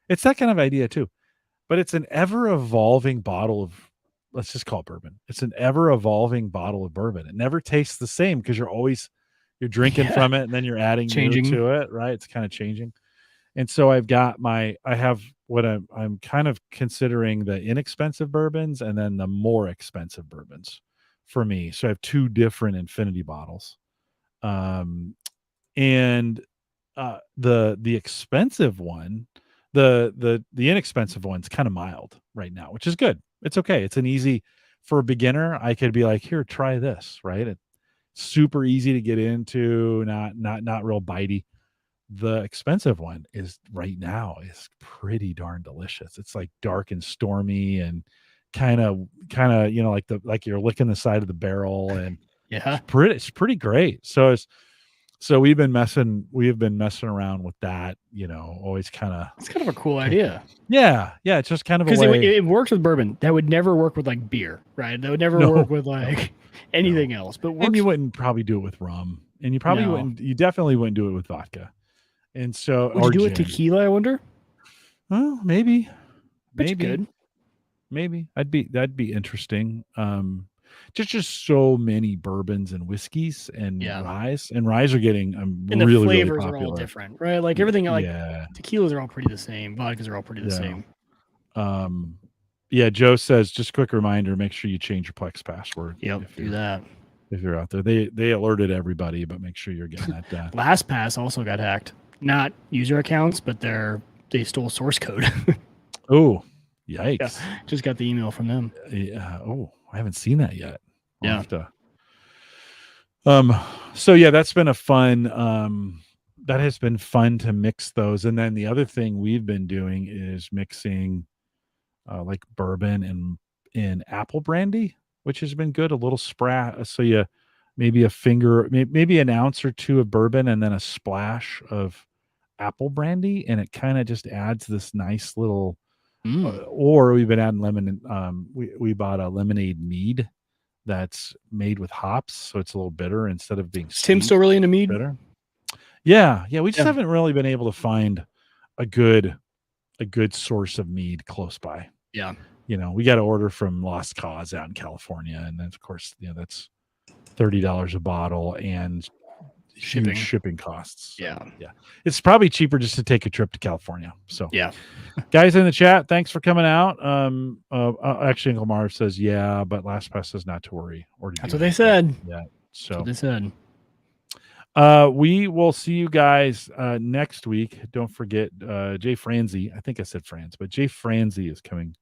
It's that kind of idea too. But it's an ever evolving bottle of, let's just call it bourbon. It's an ever evolving bottle of bourbon. It never tastes the same because you're drinking Yeah. from it and then you're adding new Changing. to it, right? It's kind of changing. And so I have what I'm kind of considering the inexpensive bourbons and then the more expensive bourbons for me. So I have two different infinity bottles. And the expensive one, the inexpensive one's kind of mild right now, which is good. It's okay. It's an easy for a beginner. I could be like, here, try this, right? It's super easy to get into, not real bitey. The expensive one is right now is pretty darn delicious. It's like dark and stormy and kind of like you're licking the side of the barrel, and Yeah. it's pretty great. So we have been messing around with that, always kind of It's kind of a cool idea. yeah, it's just kind of a Because way. it works with bourbon. That would never work with like beer, right? That would never work No, with like anything else. But and works. you wouldn't probably do it with rum, and No. you definitely wouldn't do it with vodka, and so Would you or do it gin. tequila? I wonder. Well, maybe, But you could. that'd be interesting. Just so many bourbons and whiskeys and Yeah. ryes are getting And the really flavors are all popular. different, right? Like Yeah, everything, like yeah, tequilas are all pretty the same. Vodkas are all pretty the yeah. same. Yeah, Joe says, just a quick reminder, make sure you change your Plex password. Yep. Do that. If you're out there. They alerted everybody, but make sure you're getting that done. LastPass also got hacked. Not user accounts, but they stole source code. Oh, yikes. Yeah, just got the email from them. Yeah. Oh, I haven't seen that yet. I'll Yeah. have to. So yeah, that's been a fun that has been fun to mix those. And then the other thing we've been doing is mixing like bourbon and apple brandy, which has been good. A little sprat. So you maybe maybe an ounce or two of bourbon and then a splash of apple brandy, and it kind of just adds this nice little. Or we've been adding lemon. We bought a lemonade mead that's made with hops, so it's a little bitter instead of being sweet. Tim's still really into mead? Bitter. Yeah. We just haven't really been able to find a good source of mead close by. Yeah. We got to order from Lost Cause out in California, and then of course, that's $30 a bottle and huge shipping costs. Yeah. It's probably cheaper just to take a trip to California. So yeah. Guys in the chat, thanks for coming out. Actually, Uncle Marv says, yeah, but LastPass says not to worry. That's what they said. Yeah. So that's what they said. We will see you guys next week. Don't forget Jay Franzi. I think I said Franz, but Jay Franzi is coming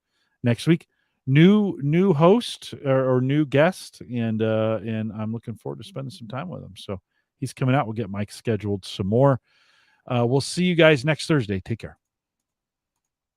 next week. New host or new guest, and I'm looking forward to spending some time with him. So he's coming out. We'll get Mike scheduled some more. We'll see you guys next Thursday. Take care.